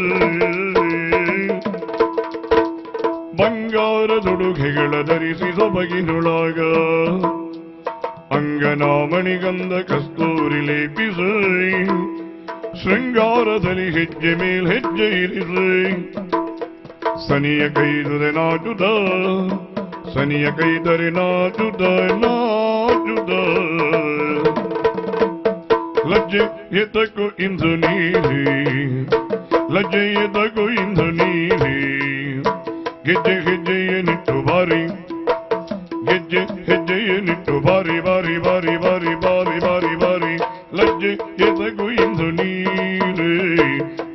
ಬಂಗಾರದೊಡುಗೆಗಳ ಧರಿಸಿ ಸೊಬಗಿನೊಳಗ ಅಂಗನಾಮಣಿಗಂಧ ಕಸ್ತೂರಿ ಲೇಪಿಸಿ ಶೃಂಗಾರದಲ್ಲಿ ಹೆಜ್ಜೆ ಮೇಲ್ ಹೆಜ್ಜೆ ಇರಿಸಿ ಸನಿಯ ಕೈದುದೆ ನಾಟುದ, ಸನಿಯ ಕೈದರೆ ನಾಟುದ ನಾಟುದ ಲಜ್ಜೆ ಎತಕು ಇಂದು ನೀರಿ, ಲಜ್ಜೆ ಎತಕು ಇಂದು ನೀರಿ ಗೆಜ್ಜೆ ಹೆಜ್ಜೆಯ ನಿಟ್ಟು ಬಾರಿ, ಗೆಜ್ಜೆ ಹೆಜ್ಜೆಯ ನಿಟ್ಟು ಬಾರಿ ಬಾರಿ ಬಾರಿ ಬಾರಿ ಬಾರಿ ಬಾರಿ ಬಾರಿ ಲಜ್ಜೆ ಎತಕು ಇಂದು ನೀರಿ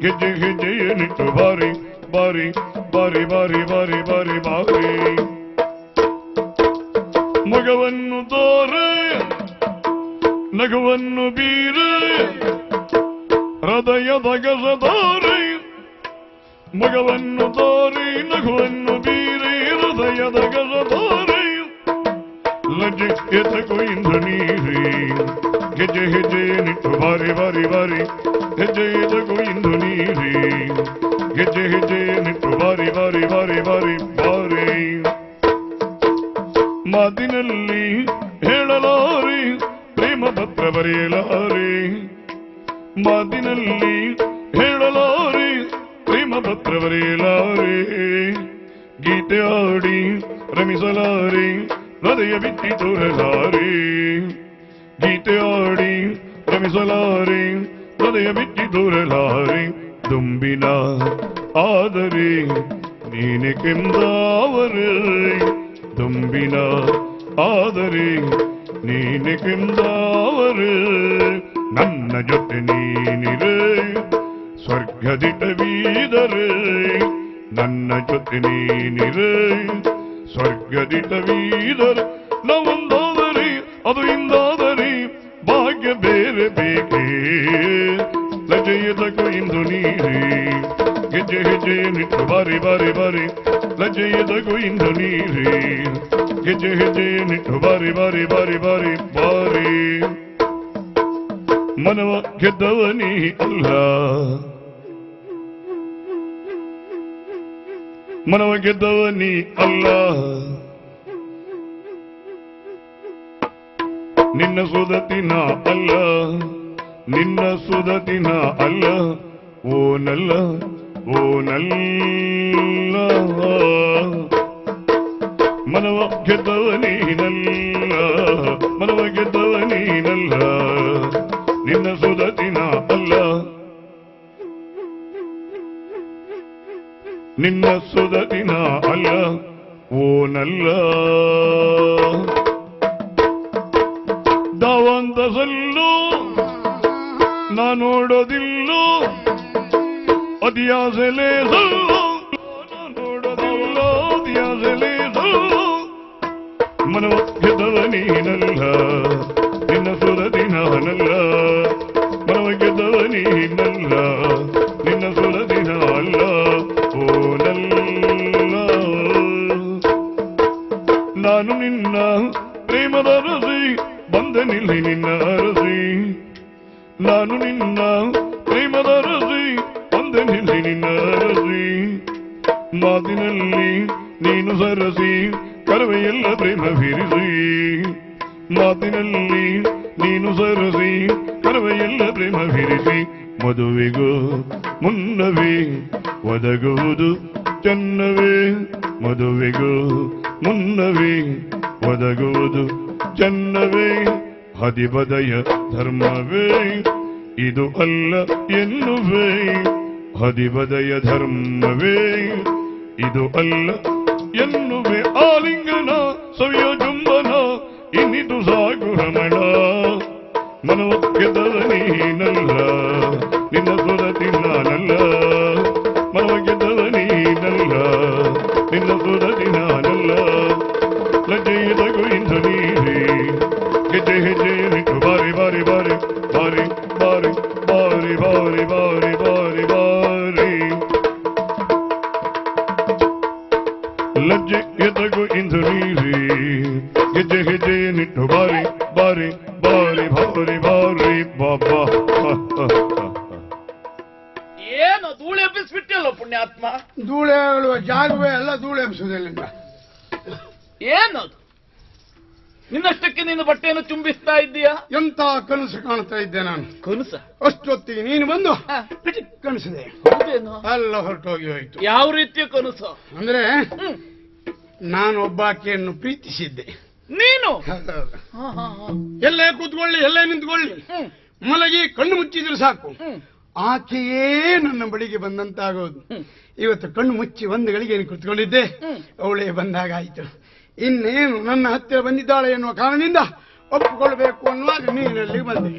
ಗೆಜ್ಜೆ ಹೆಜ್ಜೆಯ ನಿಟ್ಟು ಬಾರಿ ಬಾರಿ ಬಾರಿ ಬಾರಿ ಬಾರಿ ಬಾರಿ ಬಾರಿ ಮಗವನ್ನು ತೋರೆ ನಗುವನ್ನು ಬೀರೆ ಹೃದಯದ ಗಸದಾರೆ, ಮಗವನ್ನು ತೋರಿ ನಗುವನ್ನು ಬೀರೆ ಹೃದಯದ ಗಸದಾರೆ ಲಜ್ಜೆ ಎತಕು ಇಂದು ನೀರಿ ಗೆಜ್ಜೆ ಹೆಜ್ಜೆಯ ನಿಟ್ಟು ಬಾರಿ ಬಾರಿ ಬಾರಿ ಹೆಜ್ಜೆ ಎತಕು ಇಂದು ನೀರಿ ಗೆಜ್ಜೆ ಹೆಜ್ಜೆಯ ನಿಟ್ಟು ಬಾರಿ ಬಾರಿ ಬಾರಿ ಬಾರಿ ಬಾರಿ ಮಾತಿನಲ್ಲಿ ಹೇಳಲಾರೆ ಪ್ರೇಮ ಪತ್ರ ಬರೆಯಲಾರೆ, ಮಾತಿನಲ್ಲಿ ಹೇಳಲಾರೆ ಪ್ರೇಮ ಪತ್ರ ಬರೆಯಲಾರೆ ಗೀತೆ ಆಡಿ ರಮಿಸಲಾರೆ ಹೃದಯ ಬಿತ್ತಿ ತೋರಲಾರೆ, ಗೀತೆ ಆಡಿ ರಮಿಸಲಾರೆ ಹೃದಯ ಬಿತ್ತಿ ತೋರಲಾರೆ ದುಂಬಿನ ಆದರೆ ನೀನೆ ಕೆಂದಾವರೆ ದುಂಬಿನ ಆದರೆ ನೀನೆ ಕೆಂದಾವರೆ ನನ್ನ ಜೊತೆ ನೀನಿರೆ ಸ್ವರ್ಗದಿಟವೀದರೆ ನನ್ನ ಜೊತೆ ನೀನಿರೆ ಸ್ವರ್ಗದಿಟವೀದರೆ ನಾವೊಂದಾದರೆ ಅದು ಇಂದಾದರೆ ಭಾಗ್ಯ ಬೇರೆ ಬೇಕೇ ಲಜೆಯದಕು ಇಂದು ನೀರೇ ಗೆಜ್ಜೆ ಹೆಜ್ಜೆಯ ನಿಟ್ಟು ಬಾರಿ ಬಾರಿ ಬಾರಿ ಲಜೆಯದಕು ಇಂದು ನೀರೇ ಗೆಜ್ಜೆ ಹೆಜ್ಜೆಯ ನಿಟ್ಟು ಬಾರಿ ಬಾರಿ ಬಾರಿ ಬಾರಿ ಬಾರಿ ಮನವ ಗೆದ್ದವನೇ ಅಲ್ಲ ಮನವ ಗೆದ್ದವನೇ ಅಲ್ಲ ನಿನ್ನ ಸುದತಿನ ಅಲ್ಲ ನಿನ್ನ ಸುದತಿನ ಅಲ್ಲ ಓ ನಲ್ಲ ಮನವ ಗೆದ್ದವನೇನಲ್ಲ ಮನವ ಗೆದ್ದವನೇನಲ್ಲ ನಿನ್ನ ಸುದತಿನ ಅಲ್ಲ ನಿನ್ನ ಸುದತಿನ ಅಲ್ಲ ಓ ನಲ್ಲ ದಾವಂತಸಲ್ಲೂ ನಾ ನೋಡೋದಿಲ್ಲೋ ಅದಿಯಾಸೆಲೆ ಸಲ್ಲೋ ನೋಡೋದಿಲ್ಲ ಅದಿಯಾಸೆಲೆ ಸಲ್ಲೋ ಮನವ ಗೆದ್ದವನೇನಲ್ಲ ನಿನ್ನ ಸುರದಿ ನಾನಲ್ಲ ಮನವ ಗೆದ್ದವನೇನಲ್ಲ ನಿನ್ನ ಸುರದಿ ನಾನಲ್ಲ ಓ ನಲ್ಲ ನಾನು ನಿನ್ನ ಪ್ರೇಮದ ರಸಿ ಬಂದನಿಲ್ಲಿ ನಿನ್ನ ಅರಸಿ ನಾನು ನಿನ್ನ ಪ್ರೇಮದ ರಸಿ ಬಂದನಿಲ್ಲಿ ನಿನ್ನ ಅರಸಿ ಮಾತಿನಲ್ಲಿ ನೀನು ಸರಸಿ ಕರವೆಯೆಲ್ಲ ಪ್ರೇಮ ಬಿರಿಸಿ ಮಾತಿನಲ್ಲಿ ನೀನು ಸರಸಿ ಕರವೆಯೆಲ್ಲ ಪ್ರೇಮ ಬಿರಿಸಿ ಮದುವೆಗೂ ಮುನ್ನವೇ ಒದಗುವುದು ಚೆನ್ನವೇ ಮದುವೆಗೂ ಮುನ್ನವೇ ಒದಗುವುದು ಚೆನ್ನವೇ ಹದಿಬದಯ ಧರ್ಮವೇ ಇದು ಅಲ್ಲ ಎನ್ನುವೇ ಹದಿಬದಯ ಧರ್ಮವೇ ಇದು ಅಲ್ಲ ಎನ್ನುವೆ ಆಲಿಂಗನ ಸವಿಯೋ ಚುಂಬನ ಇನ್ನಿದು ಸಾಕು ರಮಣ ಮನವ ಗೆದ್ದವನೇನಲ್ಲ ನಿನ್ನ ಸುರತಿ ನಾನಲ್ಲ ಮನವ ಗೆದ್ದವನೇನಲ್ಲ ನಿನ್ನ ಸುರತಿ ನಾನಲ್ಲ ಲಜ್ಜೆಯದಗೂ ಇಂದು ನೀರೇ ಗೆಜ್ಜೆ ಹೆಜ್ಜೆಯ ನಿಟ್ಟು ಬಾರಿ ಬಾರಿ ಬಾರಿ ಬಾರಿ ಬಾರಿ ಬಾರಿ ಬಾರಿ ಬಾರಿ ಬಾರಿ ಬಾರಿ ಲಜ್ಜೆ ಎದಗು ಇಂದು ನೀರೇ ಗೆಜ್ಜೆ ಹೆಜ್ಜೆಯ ನಿಟ್ಟು ಬಾರಿ ಬಾರಿ ಬಾರಿ ಬಾರಿ ಬಾರಿ ಬಾಬಾ ಏನು ಧೂಳು ಎಬ್ಬಿಸ್ಬಿಟ್ಟಿಯಲ್ಲ ಪುಣ್ಯಾತ್ಮ. ಧೂಳು ಹೇಳುವ ಜಾಗವೇ ಎಲ್ಲ ಧೂಳು ಎಬ್ಬಿಸುವುದಿಲ್ಲ. ಏನದು ನಿನ್ನಷ್ಟಕ್ಕೆ ನೀನು ಬಟ್ಟೆಯನ್ನು ಚುಂಬಿಸ್ತಾ ಇದ್ದೀಯಾ? ಎಂತ ಕನಸು ಕಾಣ್ತಾ ಇದ್ದೆ ನಾನು. ಕನಸ? ಅಷ್ಟೊತ್ತಿಗೆ ನೀನು ಬಂದು ಕನಸಿದೆ ಹೌದೇನು? ಎಲ್ಲ ಹೊರಟೋಗಿ ಹೋಯ್ತು. ಯಾವ ರೀತಿಯ ಕನಸು? ಅಂದ್ರೆ ನಾನು ಒಬ್ಬಾಕೆಯನ್ನು ಪ್ರೀತಿಸಿದ್ದೆ. ನೀನು ಎಲ್ಲೇ ಕೂತ್ಕೊಳ್ಳಿ ಎಲ್ಲೇ ನಿಂತ್ಕೊಳ್ಳಿ ಮಲಗಿ ಕಣ್ಣು ಮುಚ್ಚಿದ್ರೆ ಸಾಕು ಆಕೆಯೇ ನನ್ನ ಬಳಿಗೆ ಬಂದಂತಾಗೋದು. ಇವತ್ತು ಕಣ್ಣು ಮುಚ್ಚಿ ಒಂದು ಗಳಿಗೆ ಕೂತ್ಕೊಂಡಿದ್ದೆ, ಅವಳೇ ಬಂದಾಗ ಆಯ್ತು. ಇನ್ನೇನು ನನ್ನ ಹತ್ತಿರ ಬಂದಿದ್ದಾಳೆ ಎನ್ನುವ ಕಾರಣದಿಂದ ಒಪ್ಪಿಕೊಳ್ಬೇಕು ಅನ್ನುವಾಗ ನೀನಲ್ಲಿ ಬಂದೆ.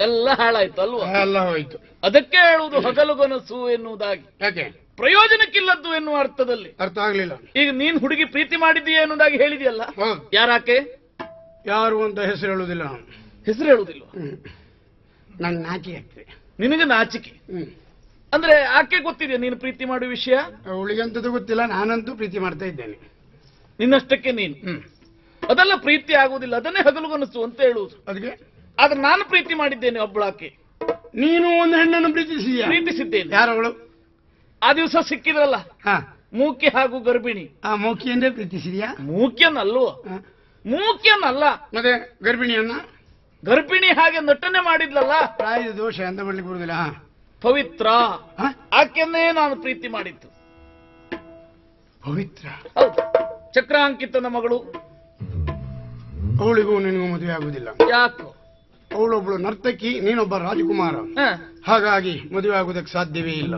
ಎಲ್ಲ ಹಾಳಾಯ್ತು ಅಲ್ವಾ? ಎಲ್ಲ ಹೋಯ್ತು. ಅದಕ್ಕೆ ಹೇಳುವುದು ಹಗಲುಗನಸು ಎನ್ನುವುದಾಗಿ. ಯಾಕೆ? ಪ್ರಯೋಜನಕ್ಕಿಲ್ಲದ್ದು ಎನ್ನುವ ಅರ್ಥದಲ್ಲಿ. ಅರ್ಥ ಆಗ್ಲಿಲ್ಲ. ಈಗ ನೀನ್ ಹುಡುಗಿ ಪ್ರೀತಿ ಮಾಡಿದೀಯ ಎನ್ನುವುದಾಗಿ ಹೇಳಿದೆಯಲ್ಲ, ಯಾರಾಕೆ? ಯಾರು ಅಂತ ಹೆಸರು ಹೇಳುವುದಿಲ್ಲ. ಹೆಸರು ಹೇಳುವುದಿಲ್ಲ? ನನ್ನ ನಾಚಿಕೆ ಆಗ್ತದೆ. ನಿನಗೆ ನಾಚಿಕೆ? ಅಂದ್ರೆ ಆಕೆ ಗೊತ್ತಿದೆಯಾ ನೀನು ಪ್ರೀತಿ ಮಾಡುವ ವಿಷಯ? ಅವಳಿಗಂತದ್ದು ಗೊತ್ತಿಲ್ಲ, ನಾನಂತೂ ಪ್ರೀತಿ ಮಾಡ್ತಾ ಇದ್ದೇನೆ. ನಿನ್ನಷ್ಟಕ್ಕೆ ನೀನು ಅದೆಲ್ಲ ಪ್ರೀತಿ ಆಗುವುದಿಲ್ಲ, ಅದನ್ನೇ ಹಗಲುಗನಸು ಅಂತ ಹೇಳುವುದು. ಅದಕ್ಕೆ ಆದ್ರೆ ನಾನು ಪ್ರೀತಿ ಮಾಡಿದ್ದೇನೆ ಒಬ್ಬಳಾಕೆ. ನೀನು ಒಂದು ಹೆಣ್ಣನ್ನು ಪ್ರೀತಿಸಿದ್ಯಾ? ಪ್ರೀತಿಸಿದ್ದೇನೆ. ಯಾರವಳು? ಆ ದಿವಸ ಸಿಕ್ಕಿದ್ರಲ್ಲ, ಮೂಕಿ ಹಾಗೂ ಗರ್ಭಿಣಿ. ಆ ಮೂಕಿಯನ್ನೇ ಪ್ರೀತಿಸಿದ್ಯಾ? ಮೂಕ್ಯನಲ್ವ? ಮೂಕ್ಯನಲ್ಲ. ಮತ್ತೆ ಗರ್ಭಿಣಿಯನ್ನ? ಗರ್ಭಿಣಿ ಹಾಗೆ ನಟನೆ ಮಾಡಿದ್ಲಲ್ಲ. ಪ್ರಾಯದ ದೋಷ ಅಂತ ಮಾಡ್ಲಿಕ್ಕೆ ಬರುದಿಲ್ಲ. ಪವಿತ್ರ ಆಕೆಯನ್ನೇ ನಾನು ಪ್ರೀತಿ ಮಾಡಿದ್ದು. ಪವಿತ್ರ? ಹೌದು, ಚಕ್ರಾಂಕಿತನ ಮಗಳು. ಅವಳಿಗೂ ನಿನಗೂ ಮದುವೆ ಆಗುದಿಲ್ಲ. ಯಾಕೋ? ಅವಳೊಬ್ಳು ನರ್ತಕಿ, ನೀನೊಬ್ಬ ರಾಜಕುಮಾರ. ಹಾಗಾಗಿ ಮದುವೆ ಆಗುವುದಕ್ಕೆ ಸಾಧ್ಯವೇ ಇಲ್ಲ.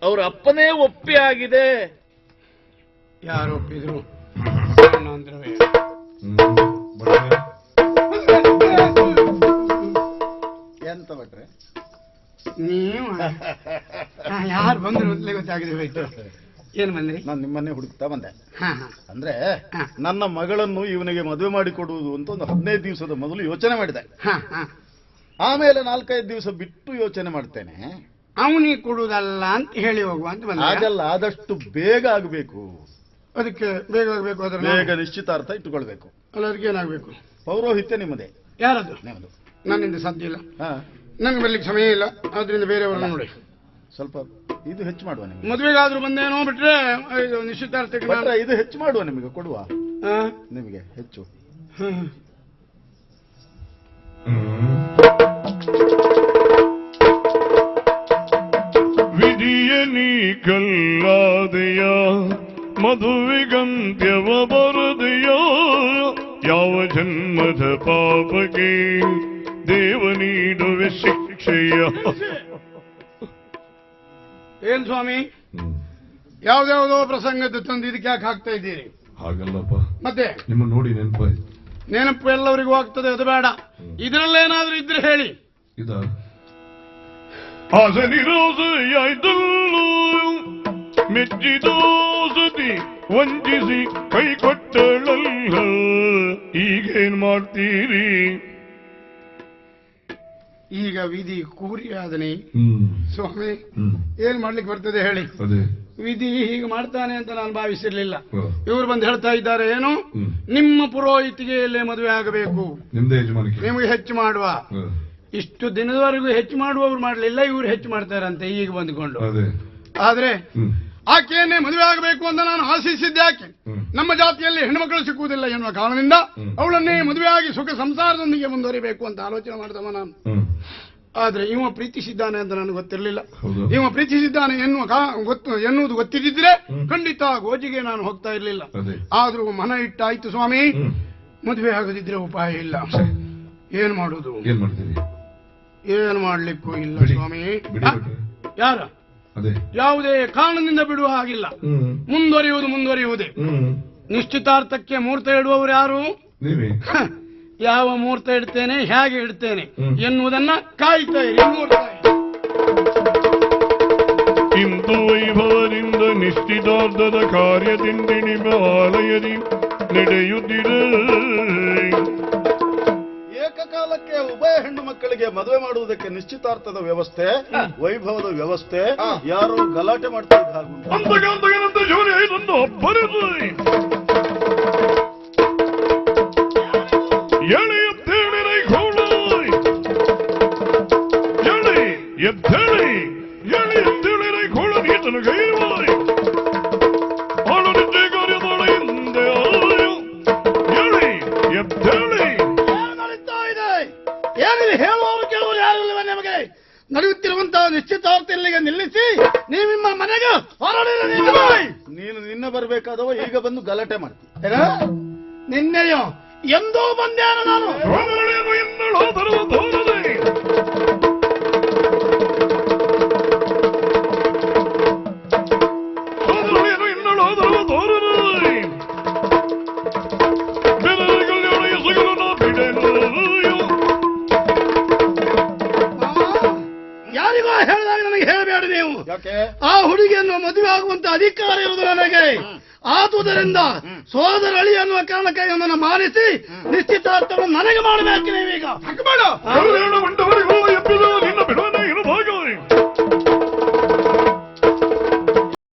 ಅವ್ರ ಅಪ್ಪನೇ ಒಪ್ಪಿ ಆಗಿದೆ. ಯಾರು ಒಪ್ಪಿದ್ರು? ಅಂದ್ರವೇ ಎಂತ ಭಟ್ರೆ ನೀವು ಯಾರು ಬಂದ್ರು ಮೊದಲೇ ಗೊತ್ತಾಗಿದೆ ಹೋಯ್ತು. ಏನ್ ಬಂದ್ರಿ? ನಾನು ನಿಮ್ಮನ್ನೇ ಹುಡುಕ್ತಾ ಬಂದೆ. ಹಾ ಹಾ ಅಂದ್ರೆ ನನ್ನ ಮಗಳನ್ನು ಇವನಿಗೆ ಮದುವೆ ಮಾಡಿಕೊಡುವುದು ಅಂತ ಒಂದು 15 ದಿವಸದ ಮೊದಲು ಯೋಚನೆ ಮಾಡಿದೆ. ಹಾ ಹಾ ಆಮೇಲೆ 4-5 ದಿವಸ ಬಿಟ್ಟು ಯೋಚನೆ ಮಾಡ್ತೇನೆ. ಅವನಿಗೆ ಕೊಡುವುದಲ್ಲ ಅಂತ ಹೇಳಿ ಹೋಗುವ ಅಂತ ಬಂದ. ಹಾಗಲ್ಲ, ಆದಷ್ಟು ಬೇಗ ಆಗಬೇಕು. ಅದಕ್ಕೆ ಬೇಗ ಆಗ್ಬೇಕು. ಅದ್ರ ಬೇಗ ನಿಶ್ಚಿತಾರ್ಥ ಇಟ್ಟುಕೊಳ್ಬೇಕು. ಅಲ್ಲ, ಅದಕ್ಕೆ ಏನಾಗ್ಬೇಕು? ಪೌರೋಹಿತ್ಯ ನಿಮ್ಮದೇ. ಯಾರದು? ನಿಮ್ಮದು. ನನ್ನಿಂದ ಸಾಧ್ಯ ಇಲ್ಲ. ಹಾ, ನಂಗೆ ಬರ್ಲಿಕ್ಕೆ ಸಮಯ ಇಲ್ಲ. ಆದ್ರಿಂದ ಬೇರೆಯವ್ರನ್ನ ನೋಡಿ. ಸ್ವಲ್ಪ ಇದು ಹೆಚ್ಚು ಮಾಡುವ ನಿಮಗೆ. ಮದುವೆಗಾದ್ರೂ ಬಂದೇನೋ ಬಿಟ್ರೆ ಇದು ನಿಶ್ಚಿತಾರ್ಥಕ್ಕೆ ಭಟ್ರೆ, ಇದು ಹೆಚ್ಚು ಮಾಡುವ ನಿಮಗೆ, ಕೊಡುವ ನಿಮಗೆ ಹೆಚ್ಚು. ವಿಧಿಯ ನೀ ಕಲ್ಲಾದೆಯ ಮದುವೆಗಂತ್ಯವ ಬರದೆಯ ಯಾವ ಜನ್ಮದ ಪಾಪಕ್ಕೆ ದೇವ ನೀಡುವೆ ಶಿಕ್ಷೆಯ. ಏನ್ ಸ್ವಾಮಿ, ಯಾವ್ದಾವ್ದೋ ಪ್ರಸಂಗದ ತಂದು ಇದಕ್ಕೆ ಯಾಕೆ ಹಾಕ್ತಾ ಇದ್ದೀರಿ? ಹಾಗಲ್ಲಪ್ಪ, ಮತ್ತೆ ನಿಮ್ಮ ನೋಡಿ ನೆನಪಾಯ್ತು. ನೆನಪು ಎಲ್ಲವರಿಗೂ ಆಗ್ತದೆ, ಅದು ಬೇಡ. ಇದರಲ್ಲೇನಾದ್ರೂ ಇದ್ರೆ ಹೇಳಿ. ಇದ ಆಸೆ ನಿರಾಸೆಯಾಯ್ತಲ್ಲೋ ಮೆಚ್ಚಿದೋ ಸತಿ ವಂಚಿಸಿ ಕೈ ಕೊಟ್ಟಳಲ್ಲ, ಈಗೇನ್ ಮಾಡ್ತೀರಿ? ಈಗ ವಿಧಿ ಕೂರಿಯಾದನೆ ಸ್ವಾಮಿ, ಏನ್ ಮಾಡ್ಲಿಕ್ಕೆ ಬರ್ತದೆ ಹೇಳಿ? ವಿಧಿ ಹೀಗೆ ಮಾಡ್ತಾನೆ ಅಂತ ನಾನು ಭಾವಿಸಿರ್ಲಿಲ್ಲ. ಇವರು ಬಂದು ಹೇಳ್ತಾ ಇದ್ದಾರೆ, ಏನು ನಿಮ್ಮ ಪುರೋಹಿತಿಗೆಯಲ್ಲೇ ಮದುವೆ ಆಗಬೇಕು, ನಿಮಗೆ ಹೆಚ್ಚು ಮಾಡುವ. ಇಷ್ಟು ದಿನದವರೆಗೂ ಹೆಚ್ಚು ಮಾಡುವವರು ಮಾಡಲಿಲ್ಲ, ಇವರು ಹೆಚ್ಚು ಮಾಡ್ತಾರಂತೆ ಈಗ ಬಂದುಕೊಂಡು. ಆದ್ರೆ ಆಕೆಯನ್ನೇ ಮದುವೆ ಆಗಬೇಕು ಅಂತ ನಾನು ಆಶಿಸಿದ್ದೆ. ಯಾಕೆ ನಮ್ಮ ಜಾತಿಯಲ್ಲಿ ಹೆಣ್ಮಕ್ಳು ಸಿಕ್ಕುವುದಿಲ್ಲ ಎನ್ನುವ ಕಾರಣದಿಂದ ಅವಳನ್ನೇ ಮದುವೆ ಆಗಿ ಸುಖ ಸಂಸಾರದೊಂದಿಗೆ ಮುಂದುವರಿಬೇಕು ಅಂತ ಆಲೋಚನೆ ಮಾಡಿದವ ನಾನು. ಆದ್ರೆ ಇವ ಪ್ರೀತಿಸಿದ್ದಾನೆ ಅಂತ ನನಗೆ ಗೊತ್ತಿರಲಿಲ್ಲ. ಇವ ಪ್ರೀತಿಸಿದ್ದಾನೆ ಎನ್ನುವುದು ಗೊತ್ತಿದ್ದಿದ್ರೆ ಖಂಡಿತ ಗೋಜಿಗೆ ನಾನು ಹೋಗ್ತಾ ಇರ್ಲಿಲ್ಲ. ಆದ್ರೂ ಮನ ಇಟ್ಟಾಯ್ತು ಸ್ವಾಮಿ, ಮದುವೆ ಆಗದಿದ್ರೆ ಉಪಾಯ ಇಲ್ಲ. ಏನ್ ಮಾಡುದು? ಏನ್ ಮಾಡ್ಲಿಕ್ಕೂ ಇಲ್ಲ ಸ್ವಾಮಿ. ಯಾರ ಯಾವುದೇ ಕಾರಣದಿಂದ ಬಿಡುವ ಹಾಗಿಲ್ಲ. ಮುಂದುವರಿಯುವುದೇ. ನಿಶ್ಚಿತಾರ್ಥಕ್ಕೆ ಮುಹೂರ್ತ ಇಡುವವರು ಯಾರು? ಯಾವ ಮುಹೂರ್ತ ಇಡ್ತೇನೆ, ಹೇಗೆ ಇಡ್ತೇನೆ ಎನ್ನುವುದನ್ನ ಕಾಯ್ತಾ ಇರಿ. ಇಂದು ವೈಭವದಿಂದ ನಿಶ್ಚಿತಾರ್ಥದ ಕಾರ್ಯದಿಂದ ನಿಮ್ಮ ಆಲಯದಿ ನಡೆಯುತ್ತಿದೆ. ಏಕಕಾಲಕ್ಕೆ ಉಭಯ ಹೆಣ್ಣು ಮಕ್ಕಳಿಗೆ ಮದುವೆ ಮಾಡುವುದಕ್ಕೆ ನಿಶ್ಚಿತಾರ್ಥದ ವ್ಯವಸ್ಥೆ, ವೈಭವದ ವ್ಯವಸ್ಥೆ, ಯಾರು ಗಲಾಟೆ ಮಾಡ್ತಾ ಇದ್ದ ಹೇಳುವವರು ಕೇಳುವರು ಯಾರಿಲ್ಲ. ನಿಮಗೆ ನಡೆಯುತ್ತಿರುವಂತಹ ನಿಶ್ಚಿತಾರ್ಥ ಇಲ್ಲಿಗೆ ನಿಲ್ಲಿಸಿ ನೀವು ನಿಮ್ಮ ಮನೆಗೆ ಹೊರಡಿರಿ. ನೀನು ನಿನ್ನೆ ಬರಬೇಕಾದವ ಈಗ ಬಂದು ಗಲಾಟೆ ಮಾಡ್ತೀನಿ. ನಿನ್ನೆಯೋ ಎಂದೋ ಬಂದೇನು ನಾನು. ಯಾರಿಗೋ ಹೇಳಿದಾಗ ನನಗೆ ಹೇಳಬೇಡಿ ನೀವು. ಆ ಹುಡುಗಿಯನ್ನು ಮದುವೆ ಆಗುವಂತ ಅಧಿಕಾರ ಇರುವುದು ನನಗೆ. ಆದುದರಿಂದ ಸೋದರ ಅಳಿ ಅನ್ನುವ ಕಾರಣಕ್ಕಾಗಿ ನನ್ನನ್ನು ಮಾನಿಸಿ ನಿಶ್ಚಿತಾರ್ಥವನ್ನು ನನಗೆ ಮಾಡಬೇಕು. ನೀವೀಗ